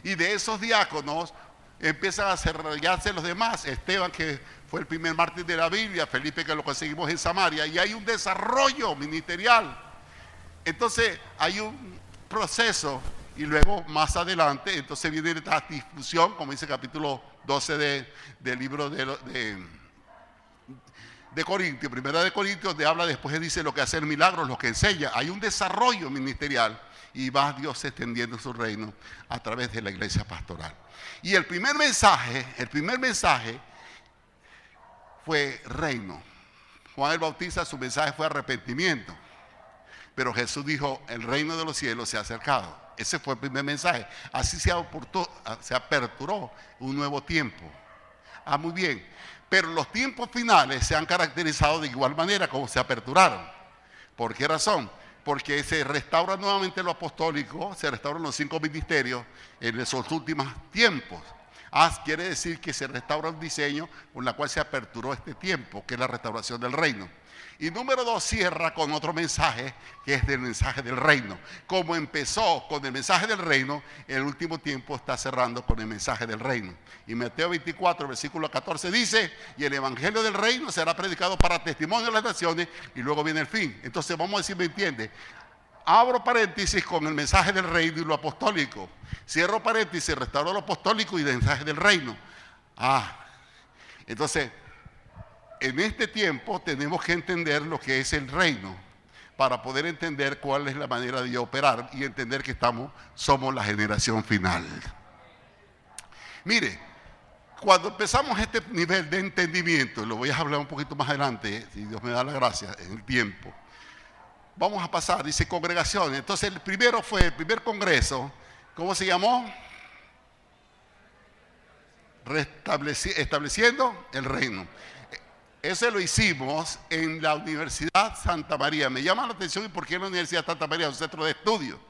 Y de esos diáconos empiezan a desarrollarse los demás. Esteban, que fue el primer mártir de la Biblia, Felipe, que lo conseguimos en Samaria, y hay un desarrollo ministerial. Entonces hay un proceso y luego más adelante, entonces viene esta difusión, como dice el capítulo 12 del libro de Corintios, primera de Corintios, donde habla después, dice lo que hace el milagro, lo que enseña. Hay un desarrollo ministerial y va Dios extendiendo su reino a través de la iglesia pastoral. Y el primer mensaje fue reino. Juan el Bautista, su mensaje fue arrepentimiento. Pero Jesús dijo, el reino de los cielos se ha acercado. Ese fue el primer mensaje. Así se aperturó un nuevo tiempo. Muy bien. Pero los tiempos finales se han caracterizado de igual manera como se aperturaron. ¿Por qué razón? Porque se restaura nuevamente lo apostólico, se restauran los 5 ministerios en esos últimos tiempos. Quiere decir que se restaura un diseño con el cual se aperturó este tiempo, que es la restauración del reino. Y número 2, cierra con otro mensaje, que es del mensaje del reino. Como empezó con el mensaje del reino, el último tiempo está cerrando con el mensaje del reino. Y Mateo 24, versículo 14 dice, y el evangelio del reino será predicado para testimonio de las naciones, y luego viene el fin. Entonces vamos a decir, ¿me entiende? Abro paréntesis con el mensaje del reino y lo apostólico. Cierro paréntesis, restauro lo apostólico y el mensaje del reino. Entonces, en este tiempo tenemos que entender lo que es el reino para poder entender cuál es la manera de operar y entender que somos la generación final. Mire, cuando empezamos este nivel de entendimiento, lo voy a hablar un poquito más adelante, si Dios me da la gracia en el tiempo, vamos a pasar, dice congregación. Entonces el primer congreso, ¿cómo se llamó? Estableciendo el reino. Ese lo hicimos en la Universidad Santa María. Me llama la atención, ¿y por qué en la Universidad Santa María? Un centro de estudio.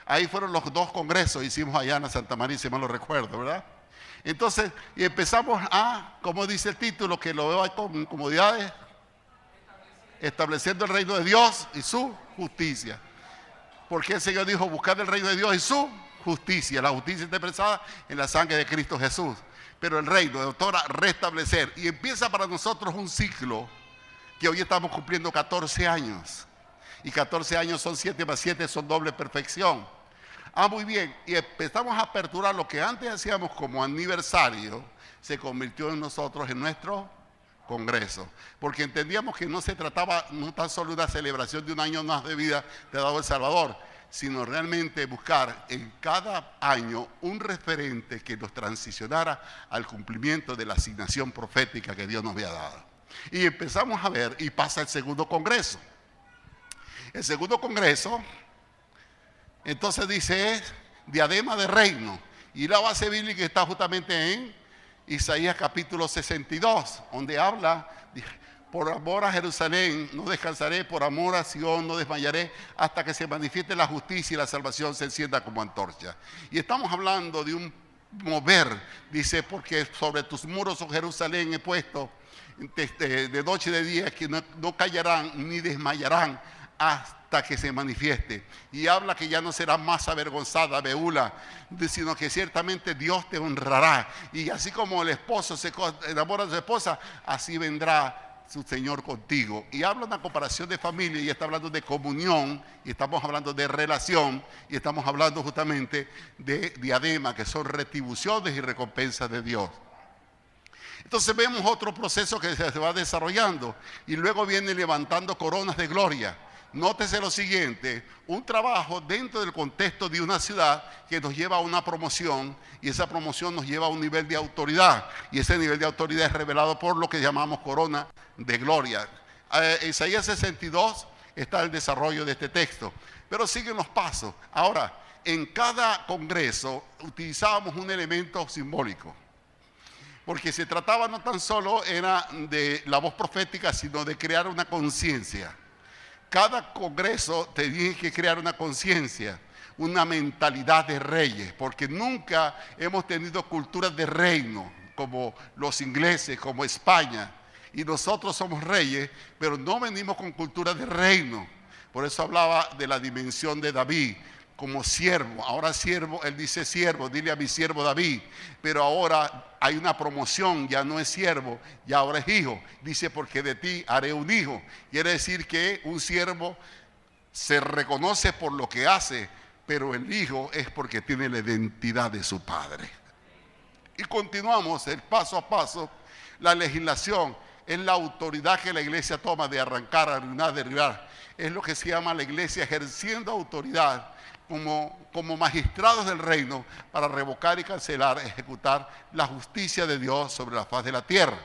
Ahí fueron los 2 congresos, hicimos allá en la Santa María, si mal lo recuerdo, ¿verdad? Entonces, y empezamos como dice el título, que lo veo ahí con comodidades, estableciendo el reino de Dios y su justicia. Porque el Señor dijo, buscar el reino de Dios y su justicia. La justicia está expresada en la sangre de Cristo Jesús. Pero el reino, doctora, restablecer. Y empieza para nosotros un ciclo que hoy estamos cumpliendo 14 años. Y 14 años son 7 más 7, son doble perfección. Muy bien. Y empezamos a aperturar lo que antes hacíamos como aniversario, se convirtió en nosotros, en nuestro congreso. Porque entendíamos que no se trataba no tan solo de una celebración de un año más de vida de dado el Salvador, sino realmente buscar en cada año un referente que nos transicionara al cumplimiento de la asignación profética que Dios nos había dado. Y empezamos a ver, y pasa el segundo congreso. El segundo congreso, entonces dice, es diadema de reino. Y la base bíblica está justamente en Isaías capítulo 62, donde habla, por amor a Jerusalén no descansaré, por amor a Sion no desmayaré, hasta que se manifieste la justicia y la salvación se encienda como antorcha. Y estamos hablando de un mover, dice, porque sobre tus muros, oh Jerusalén, he puesto de noche y de día, que no callarán ni desmayarán hasta que se manifieste. Y habla que ya no será más avergonzada Beula, sino que ciertamente Dios te honrará. Y así como el esposo se enamora de su esposa, así vendrá su Señor contigo. Y habla una comparación de familia, y está hablando de comunión, y estamos hablando de relación, y estamos hablando justamente de diadema, que son retribuciones y recompensas de Dios. Entonces vemos otro proceso que se va desarrollando, y luego viene levantando coronas de gloria. Nótese lo siguiente, un trabajo dentro del contexto de una ciudad que nos lleva a una promoción, y esa promoción nos lleva a un nivel de autoridad, y ese nivel de autoridad es revelado por lo que llamamos corona de gloria. En Isaías 62 está el desarrollo de este texto, pero siguen los pasos. Ahora, en cada congreso utilizábamos un elemento simbólico, porque se trataba no tan solo era de la voz profética, sino de crear una conciencia. Cada congreso tenía que crear una conciencia, una mentalidad de reyes, porque nunca hemos tenido culturas de reino como los ingleses, como España. y nosotros somos reyes, pero no venimos con cultura de reino. Por eso hablaba de la dimensión de David como siervo. Ahora siervo, él dice siervo, dile a mi siervo David. Pero ahora hay una promoción, ya no es siervo, ya ahora es hijo. Dice, porque de ti haré un hijo. Quiere decir que un siervo se reconoce por lo que hace, pero el hijo es porque tiene la identidad de su padre. Y continuamos el paso a paso. La legislación es la autoridad que la iglesia toma de arrancar, arruinar, derribar. Es lo que se llama la iglesia ejerciendo autoridad como magistrados del reino para revocar y cancelar, ejecutar la justicia de Dios sobre la faz de la tierra.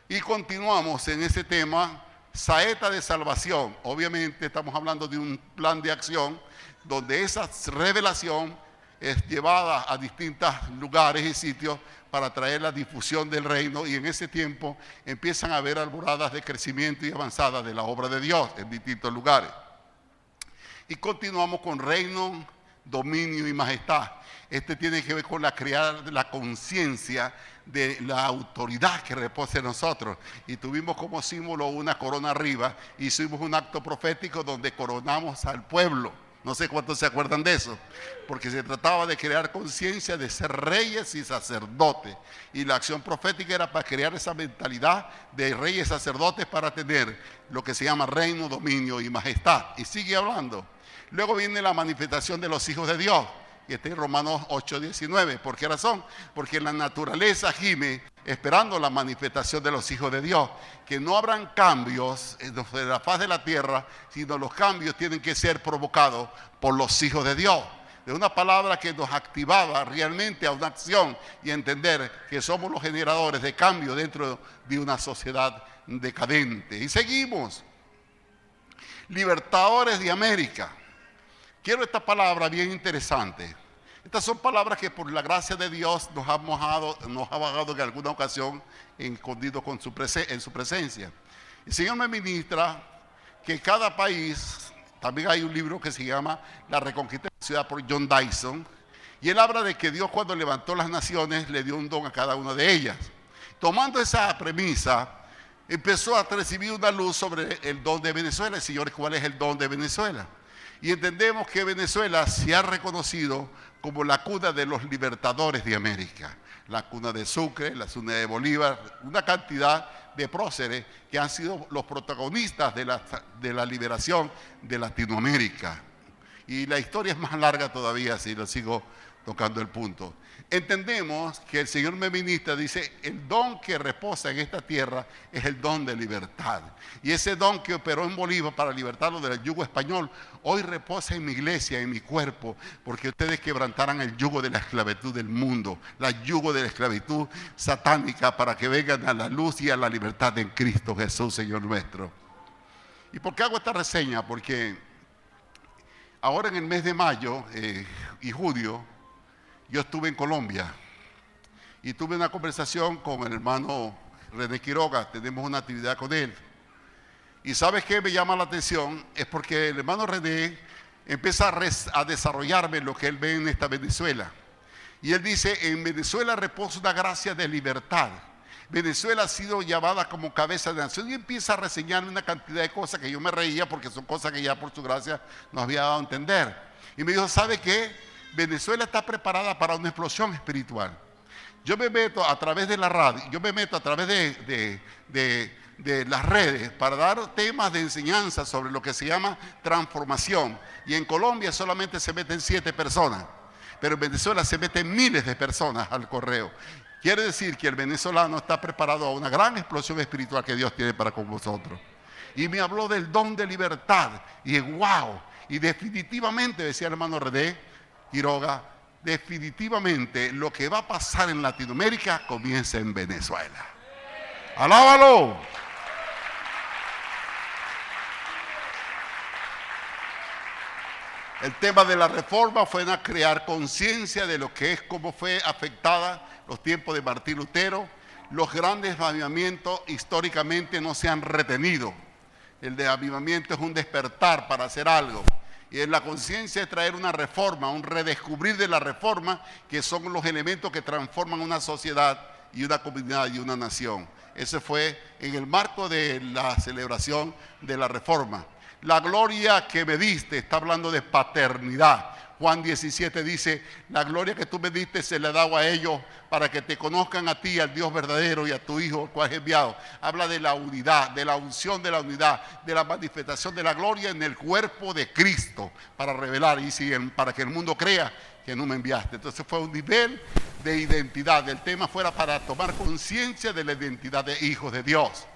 Y continuamos en ese tema, saeta de salvación. Obviamente estamos hablando de un plan de acción donde esa revelación es llevada a distintos lugares y sitios para traer la difusión del reino, y en ese tiempo empiezan a haber alboradas de crecimiento y avanzadas de la obra de Dios en distintos lugares. Y continuamos con reino, dominio y majestad. Este tiene que ver con la crear la conciencia de la autoridad que reposa en nosotros. Y tuvimos como símbolo una corona arriba. Hicimos un acto profético donde coronamos al pueblo. No sé cuántos se acuerdan de eso, porque se trataba de crear conciencia de ser reyes y sacerdotes. Y la acción profética era para crear esa mentalidad de reyes y sacerdotes para tener lo que se llama reino, dominio y majestad. Y sigue hablando. Luego viene la manifestación de los hijos de Dios, que está en Romanos 8:19. ¿Por qué razón? Porque la naturaleza gime esperando la manifestación de los hijos de Dios, que no habrán cambios en la faz de la tierra, sino los cambios tienen que ser provocados por los hijos de Dios. De una palabra que nos activaba realmente a una acción y entender que somos los generadores de cambio dentro de una sociedad decadente. Y seguimos. Libertadores de América. Quiero esta palabra bien interesante. Estas son palabras que por la gracia de Dios nos ha bajado en alguna ocasión escondido en su presencia. El Señor me ministra que cada país, también hay un libro que se llama La Reconquista de la Ciudad por John Dyson, y él habla de que Dios cuando levantó las naciones le dio un don a cada una de ellas. Tomando esa premisa, empezó a recibir una luz sobre el don de Venezuela. Señores, ¿cuál es el don de Venezuela? Y entendemos que Venezuela se ha reconocido como la cuna de los libertadores de América. La cuna de Sucre, la cuna de Bolívar, una cantidad de próceres que han sido los protagonistas de la liberación de Latinoamérica. Y la historia es más larga todavía, si lo sigo tocando el punto. Entendemos que el Señor me ministra, dice, el don que reposa en esta tierra es el don de libertad. Y ese don que operó en Bolívar para libertarlo del yugo español, hoy reposa en mi iglesia, en mi cuerpo, porque ustedes quebrantaran el yugo de la esclavitud del mundo, el yugo de la esclavitud satánica, para que vengan a la luz y a la libertad en Cristo Jesús, Señor nuestro. ¿Y por qué hago esta reseña? Porque ahora en el mes de mayo y junio, yo estuve en Colombia y tuve una conversación con el hermano René Quiroga. Tenemos una actividad con él. Y ¿sabes qué me llama la atención? Es porque el hermano René empieza a desarrollarme lo que él ve en esta Venezuela. Y él dice, en Venezuela reposa una gracia de libertad. Venezuela ha sido llamada como cabeza de nación, y empieza a reseñarme una cantidad de cosas que yo me reía porque son cosas que ya por su gracia nos había dado a entender. Y me dijo, ¿sabe qué? Venezuela está preparada para una explosión espiritual. Yo me meto a través de la radio, yo me meto a través de las redes para dar temas de enseñanza sobre lo que se llama transformación. Y en Colombia solamente se meten 7 personas, pero en Venezuela se meten miles de personas al correo. Quiere decir que el venezolano está preparado a una gran explosión espiritual que Dios tiene para con vosotros. Y me habló del don de libertad. Y wow, y definitivamente, decía el hermano René Quiroga, definitivamente lo que va a pasar en Latinoamérica comienza en Venezuela. ¡Alábalo! El tema de la reforma fue crear conciencia de lo que es, cómo fue afectada los tiempos de Martín Lutero. Los grandes avivamientos históricamente no se han retenido. El de avivamiento es un despertar para hacer algo. Y en la conciencia es traer una reforma, un redescubrir de la reforma, que son los elementos que transforman una sociedad y una comunidad y una nación. Ese fue en el marco de la celebración de la Reforma. La gloria que me diste, está hablando de paternidad. Juan 17 dice, la gloria que tú me diste se le ha dado a ellos para que te conozcan a ti, al Dios verdadero, y a tu Hijo, el cual es enviado. Habla de la unidad, de la unción de la unidad, de la manifestación de la gloria en el cuerpo de Cristo, para revelar, para que el mundo crea que no me enviaste. Entonces fue un nivel de identidad. El tema fuera para tomar conciencia de la identidad de hijos de Dios.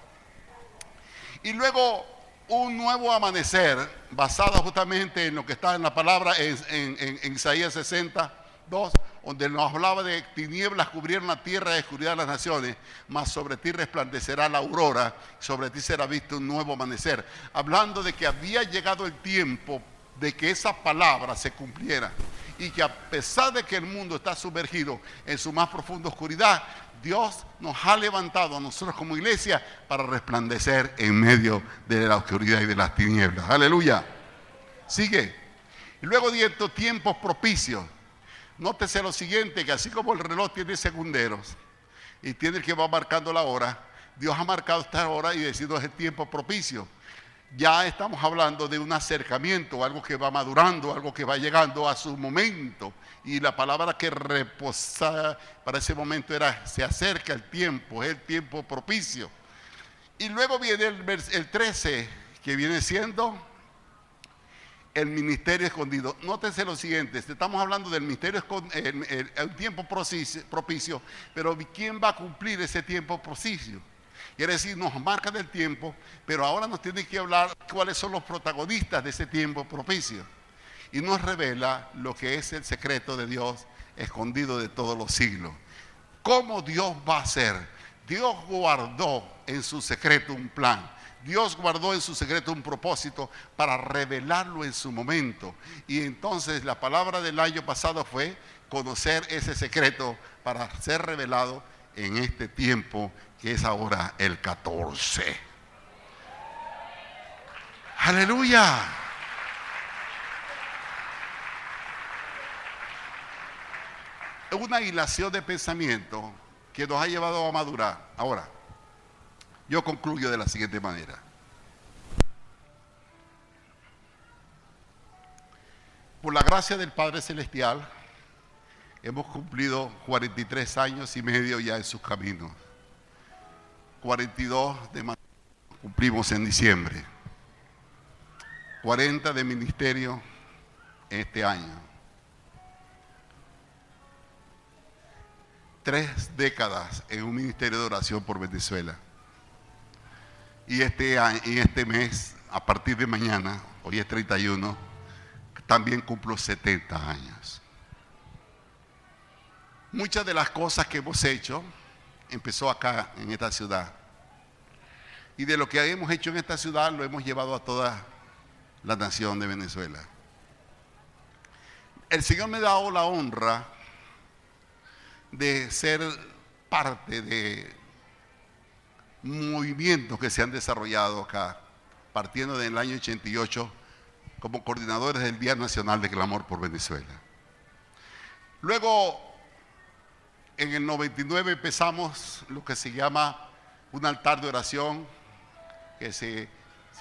Y luego un nuevo amanecer basado justamente en lo que está en la palabra en Isaías 62, donde nos hablaba de tinieblas cubrieron la tierra y oscuridad las naciones, mas sobre ti resplandecerá la aurora, sobre ti será visto un nuevo amanecer, hablando de que había llegado el tiempo de que esa palabra se cumpliera, y que a pesar de que el mundo está sumergido en su más profunda oscuridad, Dios nos ha levantado a nosotros como iglesia para resplandecer en medio de la oscuridad y de las tinieblas. Aleluya. Sigue. Y luego de estos tiempos propicios, nótese lo siguiente, que así como el reloj tiene segunderos y tiene el que va marcando la hora, Dios ha marcado esta hora y decidido es el tiempo propicio. Ya estamos hablando de un acercamiento, algo que va madurando, algo que va llegando a su momento. Y la palabra que reposa para ese momento era, se acerca el tiempo, es el tiempo propicio. Y luego viene el 13, que viene siendo el ministerio escondido. Nótense lo siguiente, estamos hablando del ministerio escondido, el tiempo propicio, pero ¿quién va a cumplir ese tiempo propicio? Quiere decir, nos marca del tiempo, pero ahora nos tiene que hablar cuáles son los protagonistas de ese tiempo propicio. Y nos revela lo que es el secreto de Dios escondido de todos los siglos. ¿Cómo Dios va a hacer? Dios guardó en su secreto un plan. Dios guardó en su secreto un propósito para revelarlo en su momento. Y entonces la palabra del año pasado fue conocer ese secreto para ser revelado en este tiempo que es ahora el 14. ¡Aleluya! Es una hilación de pensamiento que nos ha llevado a madurar. Ahora, yo concluyo de la siguiente manera. Por la gracia del Padre Celestial, hemos cumplido 43 años y medio ya en sus caminos. 42 de matrimonio cumplimos en diciembre. 40 de ministerio este año. 3 décadas en un ministerio de oración por Venezuela. Y este mes, a partir de mañana, hoy es 31, también cumplo 70 años. Muchas de las cosas que hemos hecho empezó acá en esta ciudad. Y de lo que hemos hecho en esta ciudad lo hemos llevado a toda la nación de Venezuela. El Señor me ha dado la honra de ser parte de movimientos que se han desarrollado acá, partiendo del año 88 como coordinadores del Día Nacional de Clamor por Venezuela. Luego, en el 99 empezamos lo que se llama un altar de oración, que se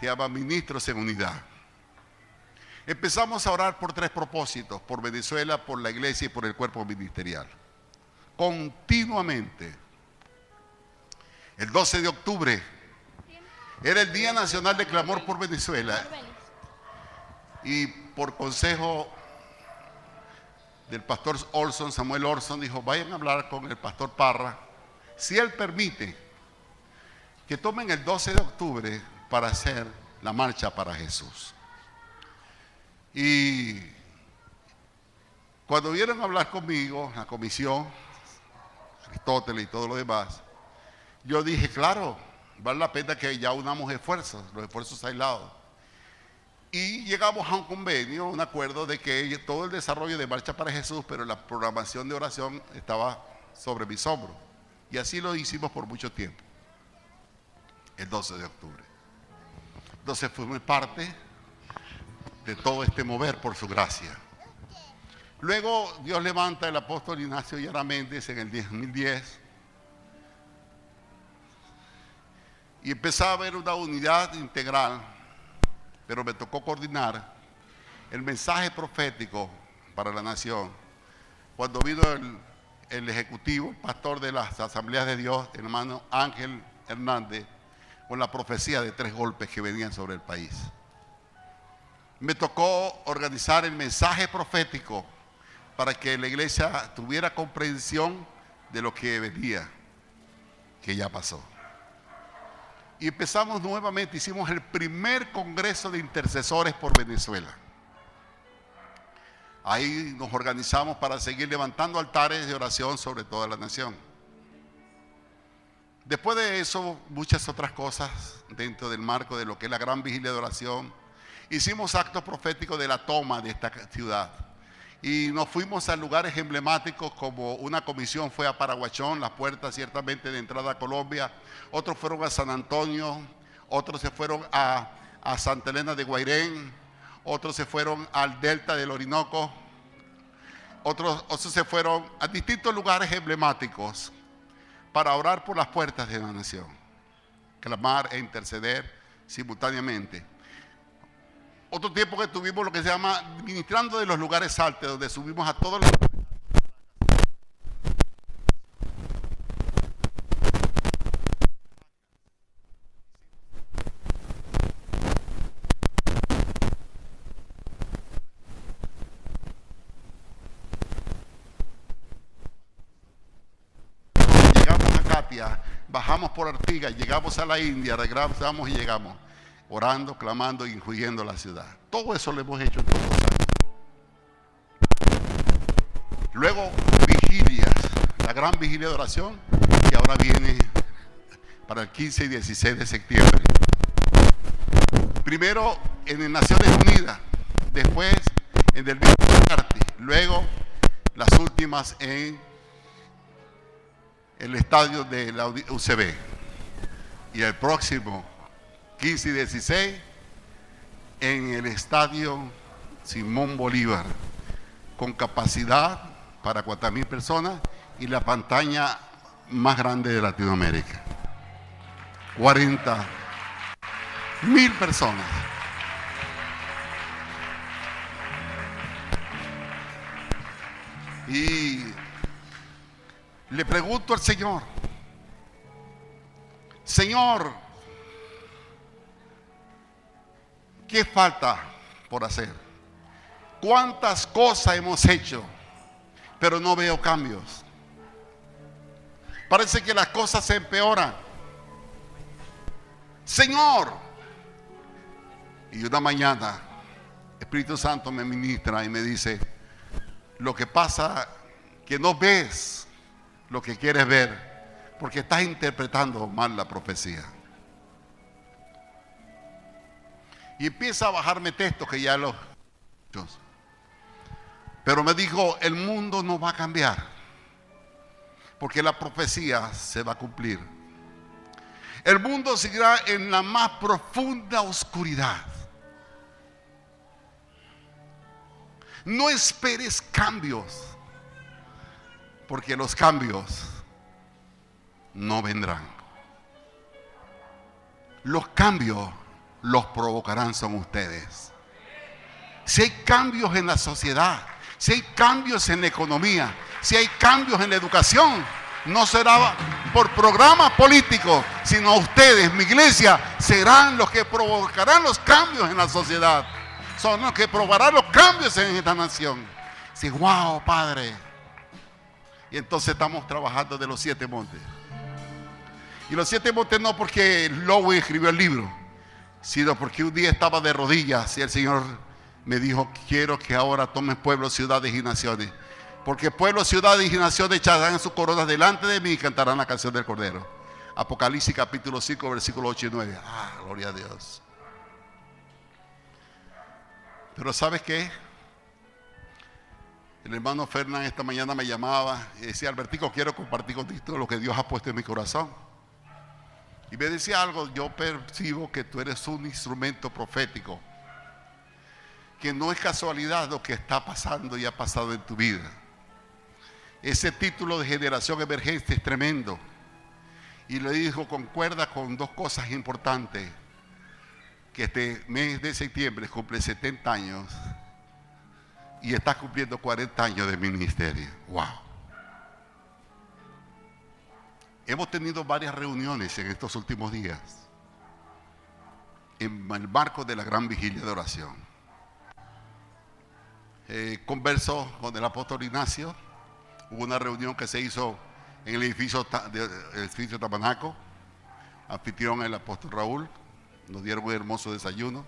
llama Ministros en Unidad. Empezamos a orar por 3 propósitos, por Venezuela, por la iglesia y por el cuerpo ministerial. Continuamente. El 12 de octubre era el Día Nacional de Clamor por Venezuela. Y por consejo del pastor Olson, Samuel Olson, dijo, vayan a hablar con el pastor Parra, si él permite, que tomen el 12 de octubre para hacer la marcha para Jesús. Y cuando vieron a hablar conmigo, la comisión, Aristóteles y todo lo demás, yo dije, claro, vale la pena que ya unamos esfuerzos, los esfuerzos aislados. Y llegamos a un convenio, un acuerdo de que todo el desarrollo de Marcha para Jesús, pero la programación de oración estaba sobre mis hombros. Y así lo hicimos por mucho tiempo, el 12 de octubre. Entonces fuimos parte de todo este mover por su gracia. Luego Dios levanta al apóstol Ignacio Yara Méndez en el 2010 Y empezaba a haber una unidad integral, pero me tocó coordinar el mensaje profético para la nación. Cuando vino el ejecutivo, el pastor de las Asambleas de Dios, el hermano Ángel Hernández, con la profecía de 3 golpes que venían sobre el país. Me tocó organizar el mensaje profético para que la iglesia tuviera comprensión de lo que venía, que ya pasó. Y empezamos nuevamente, hicimos el primer congreso de intercesores por Venezuela. Ahí nos organizamos para seguir levantando altares de oración sobre toda la nación. Después de eso, muchas otras cosas dentro del marco de lo que es la gran vigilia de oración. Hicimos actos proféticos de la toma de esta ciudad. Y nos fuimos a lugares emblemáticos, como una comisión fue a Paraguachón, las puertas ciertamente de entrada a Colombia. Otros fueron a San Antonio, otros se fueron a Santa Elena de Guairén, otros se fueron al Delta del Orinoco, otros se fueron a distintos lugares emblemáticos para orar por las puertas de la nación, clamar e interceder simultáneamente. Otro tiempo que tuvimos lo que se llama ministrando de los lugares altos, donde subimos a todos los... Llegamos a Katia, bajamos por Artigas, llegamos a la India, regresamos y llegamos, orando, clamando y incluyendo la ciudad. Todo eso lo hemos hecho en todos los años. Luego, vigilias, la gran vigilia de oración, que ahora viene para el 15 y 16 de septiembre. Primero en Naciones Unidas, después en el Arte, luego las últimas en el estadio de la UCB. Y el próximo 15 y 16 en el estadio Simón Bolívar, con capacidad para 4,000 personas y la pantalla más grande de Latinoamérica. 40,000 personas. Y le pregunto al Señor, Señor, ¿qué falta por hacer? ¿Cuántas cosas hemos hecho, pero no veo cambios? Parece que las cosas se empeoran. Señor, y una mañana Espíritu Santo me ministra y me dice, lo que pasa que no ves lo que quieres ver, porque estás interpretando mal la profecía. Y empieza a bajarme textos que ya los... Pero me dijo, el mundo no va a cambiar, porque la profecía se va a cumplir. El mundo seguirá en la más profunda oscuridad. No esperes cambios, porque los cambios no vendrán. Los cambios los provocarán son ustedes. Si hay cambios en la sociedad, si hay cambios en la economía, si hay cambios en la educación, no será por programas políticos, sino ustedes, mi iglesia, serán los que provocarán los cambios en la sociedad. Son los que probarán los cambios en esta nación. Sí, wow, Padre. Y entonces estamos trabajando de los 7 montes. Y los 7 montes no porque Lowe escribió el libro, sino porque un día estaba de rodillas y el Señor me dijo, quiero que ahora tomen pueblos, ciudades y naciones. Porque pueblos, ciudades y naciones echarán sus coronas delante de mí y cantarán la canción del Cordero. Apocalipsis capítulo 5, versículos 8 y 9. Ah, gloria a Dios. Pero ¿sabes qué? El hermano Fernán esta mañana me llamaba y decía, Albertico, quiero compartir contigo lo que Dios ha puesto en mi corazón. Y me decía algo, yo percibo que tú eres un instrumento profético, que no es casualidad lo que está pasando y ha pasado en tu vida. Ese título de generación emergente es tremendo. Y le dijo, concuerda con dos cosas importantes, que este mes de septiembre cumple 70 años y estás cumpliendo 40 años de ministerio. ¡Wow! Hemos tenido varias reuniones en estos últimos días en el marco de la gran vigilia de oración. Converso con el apóstol Ignacio. Hubo una reunión que se hizo en el edificio Tamanaco. Anfitrión el apóstol Raúl. Nos dieron un hermoso desayuno.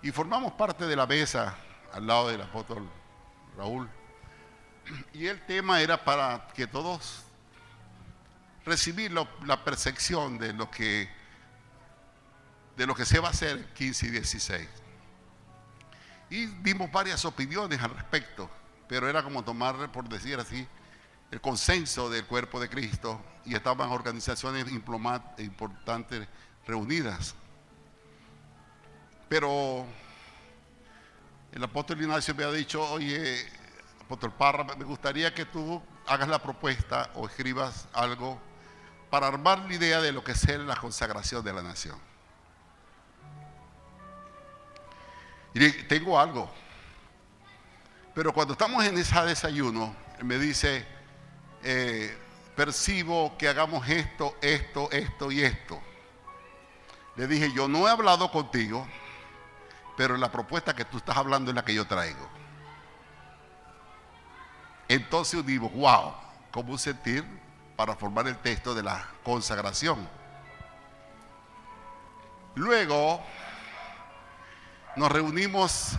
Y formamos parte de la mesa al lado del apóstol Raúl. Y el tema era para que todos recibir la percepción de lo que se va a hacer el 15 y 16. Y dimos varias opiniones al respecto, pero era como tomar, por decir así, el consenso del cuerpo de Cristo, y estaban organizaciones importantes reunidas. Pero el apóstol Ignacio me ha dicho, oye, apóstol Parra, me gustaría que tú hagas la propuesta o escribas algo para armar la idea de lo que es la consagración de la nación. Y tengo algo, pero cuando estamos en ese desayuno, me dice, percibo que hagamos esto y esto. Le dije, yo no he hablado contigo, pero la propuesta que tú estás hablando es la que yo traigo. Entonces digo, wow, ¿cómo sentir para formar el texto de la consagración? Luego nos reunimos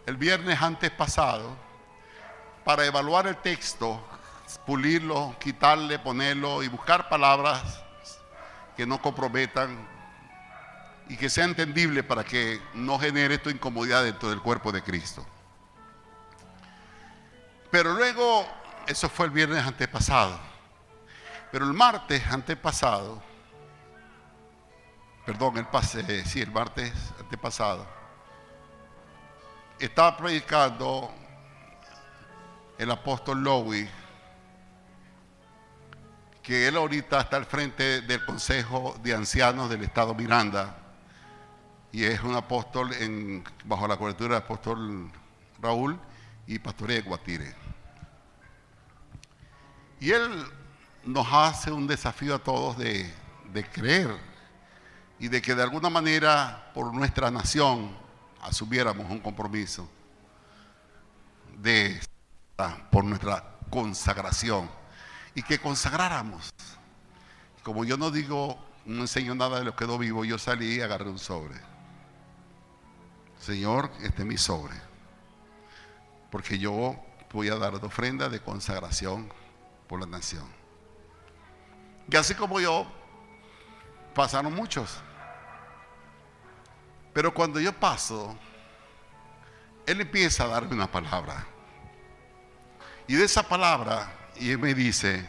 el viernes antes pasado para evaluar el texto, pulirlo, quitarle, ponerlo y buscar palabras que no comprometan y que sea entendible para que no genere esta incomodidad dentro del cuerpo de Cristo. Pero luego, eso fue el viernes antepasado, pero el martes antepasado, el martes antepasado, estaba predicando el apóstol Lowy, que él ahorita está al frente del Consejo de Ancianos del Estado Miranda, y es un apóstol bajo la cobertura del apóstol Raúl y pastorea de Guatire. Y él nos hace un desafío a todos de creer y de que de alguna manera por nuestra nación asumiéramos un compromiso por nuestra consagración y que consagráramos. Como yo no enseño nada de lo que no vivo, yo salí y agarré un sobre. Señor, este es mi sobre, porque yo voy a dar ofrenda de consagración por la nación. Y así como yo, pasaron muchos. Pero cuando yo paso, él empieza a darme una palabra. Y de esa palabra, y él me dice,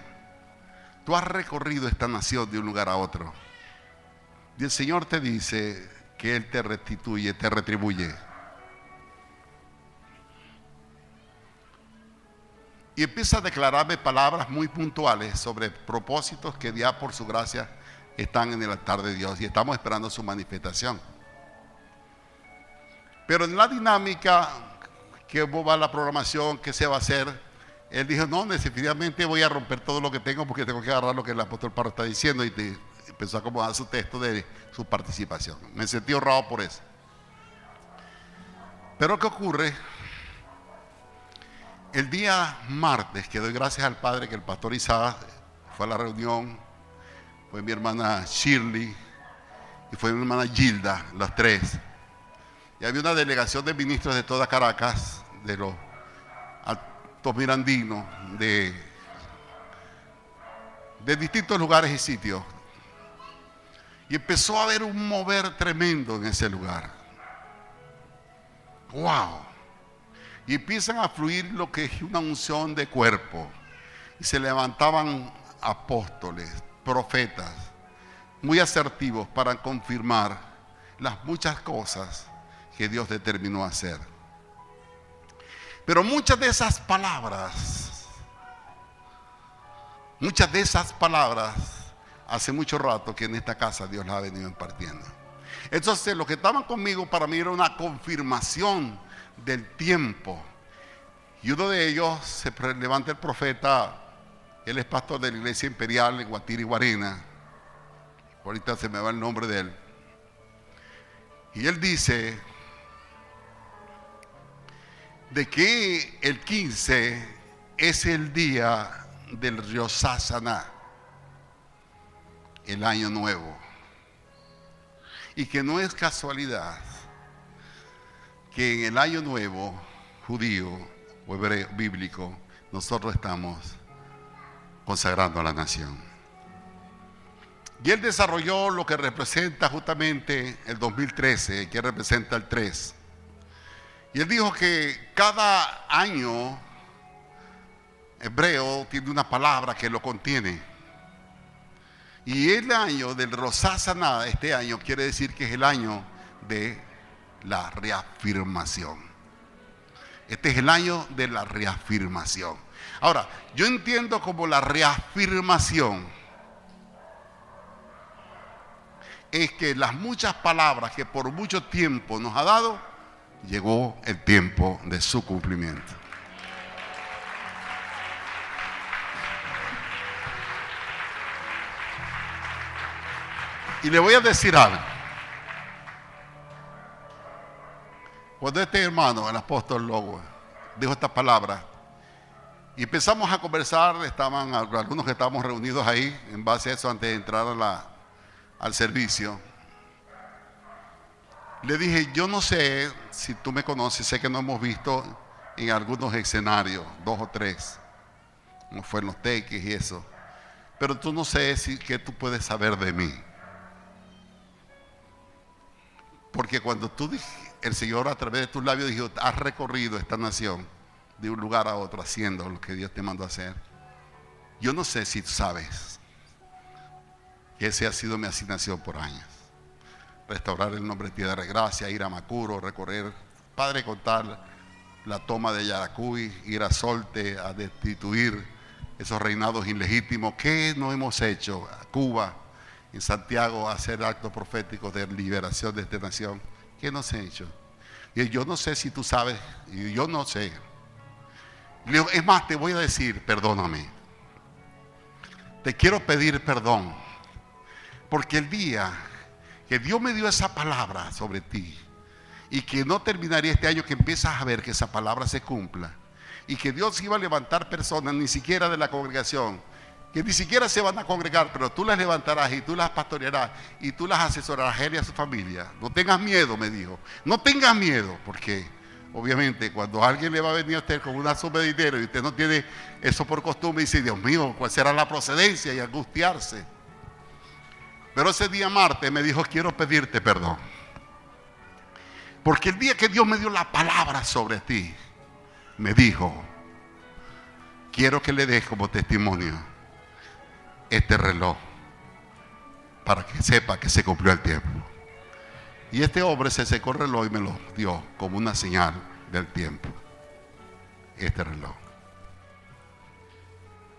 tú has recorrido esta nación de un lugar a otro. Y el Señor te dice que Él te restituye, te retribuye. Y empieza a declararme palabras muy puntuales sobre propósitos que ya por su gracia están en el altar de Dios y estamos esperando su manifestación. Pero en la dinámica, ¿cómo va la programación? ¿Qué se va a hacer? Él dijo, no, definitivamente voy a romper todo lo que tengo porque tengo que agarrar lo que el apóstol Pablo está diciendo, y empezó a acomodar su texto de su participación. Me sentí honrado por eso. Pero ¿qué ocurre? El día martes, que doy gracias al Padre que el pastor Isaac fue a la reunión, fue mi hermana Shirley y fue mi hermana Gilda, los tres. Y había una delegación de ministros de toda Caracas, de los altos mirandinos, de distintos lugares y sitios. Y empezó a haber un mover tremendo en ese lugar. ¡Wow! Y empiezan a fluir lo que es una unción de cuerpo. Y se levantaban apóstoles, profetas, muy asertivos para confirmar las muchas cosas que Dios determinó hacer. Pero muchas de esas palabras hace mucho rato que en esta casa Dios la ha venido impartiendo. Entonces, los que estaban conmigo, para mí era una confirmación del tiempo. Y uno de ellos se levanta el profeta, él es pastor de la iglesia imperial en Guatire y Guarena. Ahorita se me va el nombre de él. Y él dice de que el 15 es el día del Rosh Hashanah, el año nuevo. Y que no es casualidad que en el año nuevo judío o hebreo bíblico nosotros estamos consagrando a la nación. Y él desarrolló lo que representa justamente el 2013, que representa el 3. Y él dijo que cada año hebreo tiene una palabra que lo contiene. Y el año del Rosh Hashanah, este año, quiere decir que es el año de la reafirmación. Este es el año de la reafirmación. Ahora, yo entiendo como la reafirmación es que las muchas palabras que por mucho tiempo nos ha dado, llegó el tiempo de su cumplimiento. Y le voy a decir algo. Cuando este hermano, el apóstol Logo, dijo esta palabra, y empezamos a conversar, estaban algunos que estábamos reunidos ahí, en base a eso, antes de entrar al servicio. Le dije, yo no sé si tú me conoces, sé que nos hemos visto en algunos escenarios, 2 o 3, como fue en los teques y eso, pero tú no sé qué tú puedes saber de mí. Porque cuando el Señor a través de tus labios dijo, has recorrido esta nación de un lugar a otro haciendo lo que Dios te mandó a hacer. Yo no sé si tú sabes que esa ha sido mi asignación por años. Restaurar el nombre de Tierra de Gracia, ir a Macuro, recorrer, Padre, contar la toma de Yaracuy, ir a Solte, a destituir esos reinados ilegítimos. ¿Qué no hemos hecho? A Cuba, en Santiago, a hacer actos proféticos de liberación de esta nación. ¿Qué no se ha hecho? Y yo no sé si tú sabes, y yo no sé. Le digo, es más, te voy a decir, perdóname. Te quiero pedir perdón. Porque el día que Dios me dio esa palabra sobre ti, y que no terminaría este año, que empiezas a ver que esa palabra se cumpla, y que Dios iba a levantar personas, ni siquiera de la congregación, que ni siquiera se van a congregar, pero tú las levantarás y tú las pastorearás y tú las asesorarás a él y a su familia. No tengas miedo, me dijo. No tengas miedo, porque obviamente cuando alguien le va a venir a usted con una suma de dinero y usted no tiene eso por costumbre, dice, Dios mío, ¿cuál será la procedencia? Y angustiarse. Pero ese día martes me dijo, quiero pedirte perdón. Porque el día que Dios me dio la palabra sobre ti, me dijo, quiero que le des como testimonio este reloj para que sepa que se cumplió el tiempo. Y este hombre se secó el reloj y me lo dio como una señal del tiempo. Este reloj.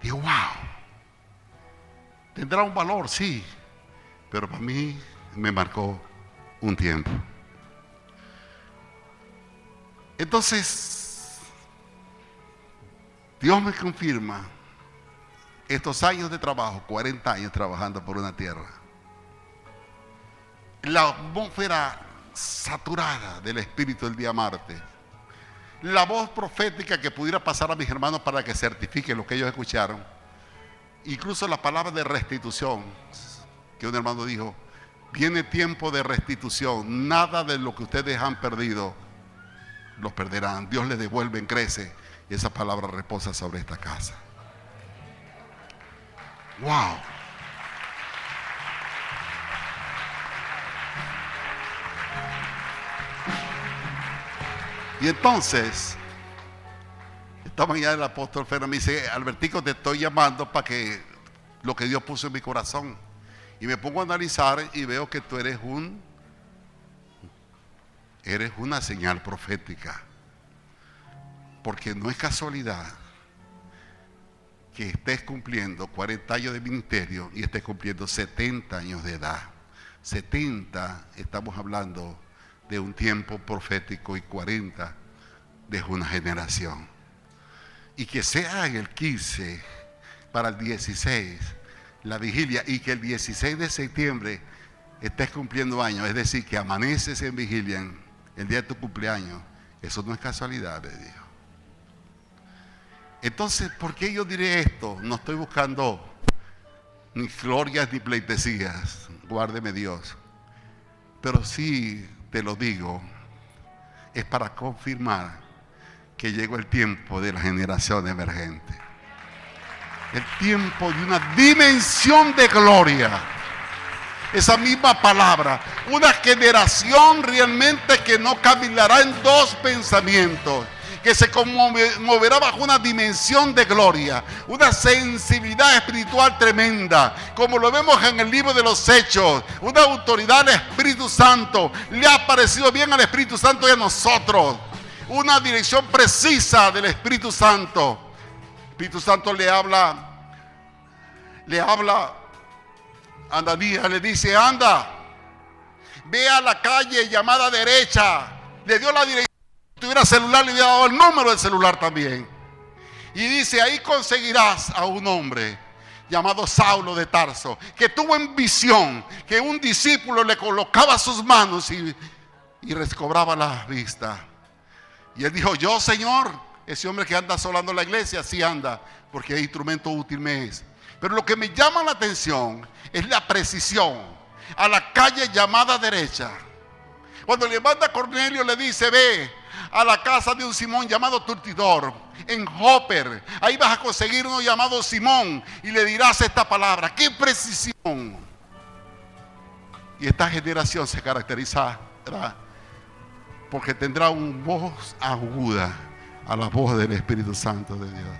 Digo, wow. Tendrá un valor, sí, pero para mí me marcó un tiempo. Entonces, Dios me confirma estos años de trabajo, 40 años trabajando por una tierra. La atmósfera saturada del Espíritu el día martes. La voz profética que pudiera pasar a mis hermanos para que certifiquen lo que ellos escucharon. Incluso la palabra de restitución, que un hermano dijo, viene tiempo de restitución. Nada de lo que ustedes han perdido los perderán. Dios les devuelve, crece. Y esa palabra reposa sobre esta casa. Wow. Y entonces, esta mañana el apóstol Fernando me dice, Albertico, te estoy llamando para que lo que Dios puso en mi corazón. Y me pongo a analizar y veo que tú eres una señal profética. Porque no es casualidad que estés cumpliendo 40 años de ministerio y estés cumpliendo 70 años de edad. 70, estamos hablando de un tiempo profético, y 40 de una generación. Y que sea en el 15 para el 16 la vigilia, y que el 16 de septiembre estés cumpliendo años, es decir, que amaneces en vigilia en el día de tu cumpleaños. Eso no es casualidad de Dios. Entonces, ¿por qué yo diré esto? No estoy buscando ni glorias ni pleitesías, guárdeme Dios. Pero sí te lo digo, es para confirmar que llegó el tiempo de la generación emergente. El tiempo de una dimensión de gloria. Esa misma palabra, una generación realmente que no caminará en dos pensamientos, que se moverá bajo una dimensión de gloria, una sensibilidad espiritual tremenda, como lo vemos en el libro de los Hechos. Una autoridad del Espíritu Santo, le ha parecido bien al Espíritu Santo y a nosotros, una dirección precisa del Espíritu Santo. El Espíritu Santo le habla a Ananías, le dice: anda, ve a la calle llamada derecha. Le dio la dirección. Si tuviera celular, le hubiera dado el número del celular también. Y dice: ahí conseguirás a un hombre llamado Saulo de Tarso, que tuvo en visión que un discípulo le colocaba sus manos y recobraba la vista. Y él dijo: yo, Señor, ese hombre que anda asolando la iglesia, sí anda, porque instrumento útil me es. Pero lo que me llama la atención es la precisión. A la calle llamada derecha. Cuando le manda a Cornelio, le dice: ve a la casa de un Simón llamado Turtidor, en Joper. Ahí vas a conseguir uno llamado Simón y le dirás esta palabra. ¡Qué precisión! Y esta generación se caracterizará porque tendrá una voz aguda a la voz del Espíritu Santo de Dios.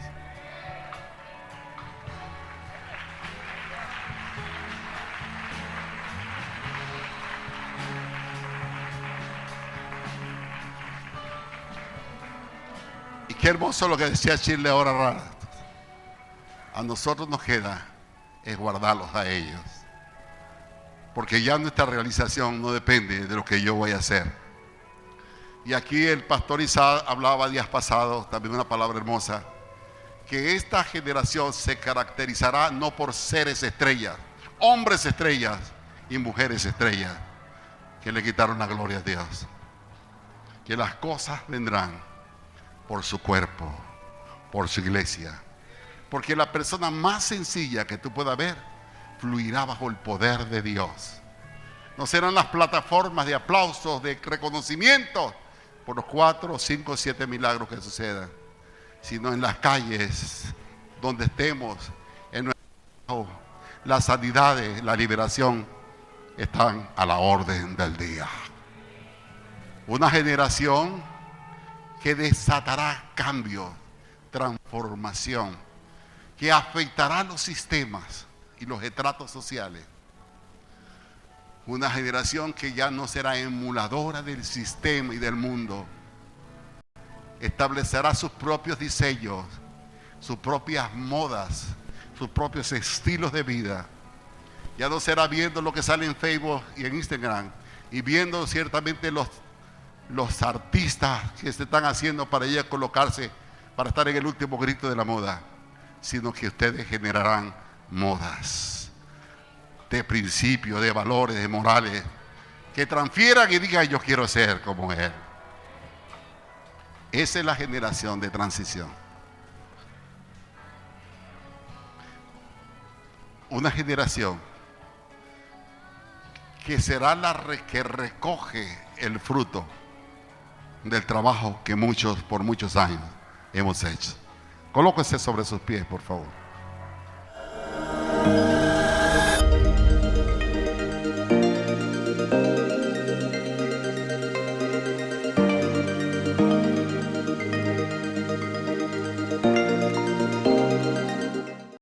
Y qué hermoso lo que decía Shirley ahora. A nosotros nos queda es guardarlos a ellos, porque ya nuestra realización no depende de lo que yo voy a hacer. Y aquí el pastor Isaac hablaba días pasados, también una palabra hermosa, que esta generación se caracterizará no por seres estrellas, hombres estrellas y mujeres estrellas, que le quitaron la gloria a Dios. Que las cosas vendrán por su cuerpo, por su iglesia. Porque la persona más sencilla que tú puedas ver fluirá bajo el poder de Dios. No serán las plataformas de aplausos, de reconocimiento por los 4, 5, 7 milagros que sucedan, sino en las calles donde estemos, en nuestro trabajo, las sanidades, la liberación están a la orden del día. Una generación que desatará cambio, transformación, que afectará los sistemas y los estratos sociales. Una generación que ya no será emuladora del sistema y del mundo. Establecerá sus propios diseños, sus propias modas, sus propios estilos de vida. Ya no será viendo lo que sale en Facebook y en Instagram y viendo ciertamente los artistas que se están haciendo para ella colocarse, para estar en el último grito de la moda, sino que ustedes generarán modas de principios, de valores, de morales, que transfieran y digan: yo quiero ser como él. Esa es la generación de transición. Una generación que será que recoge el fruto del trabajo que muchos por muchos años hemos hecho. Colóquese sobre sus pies, por favor.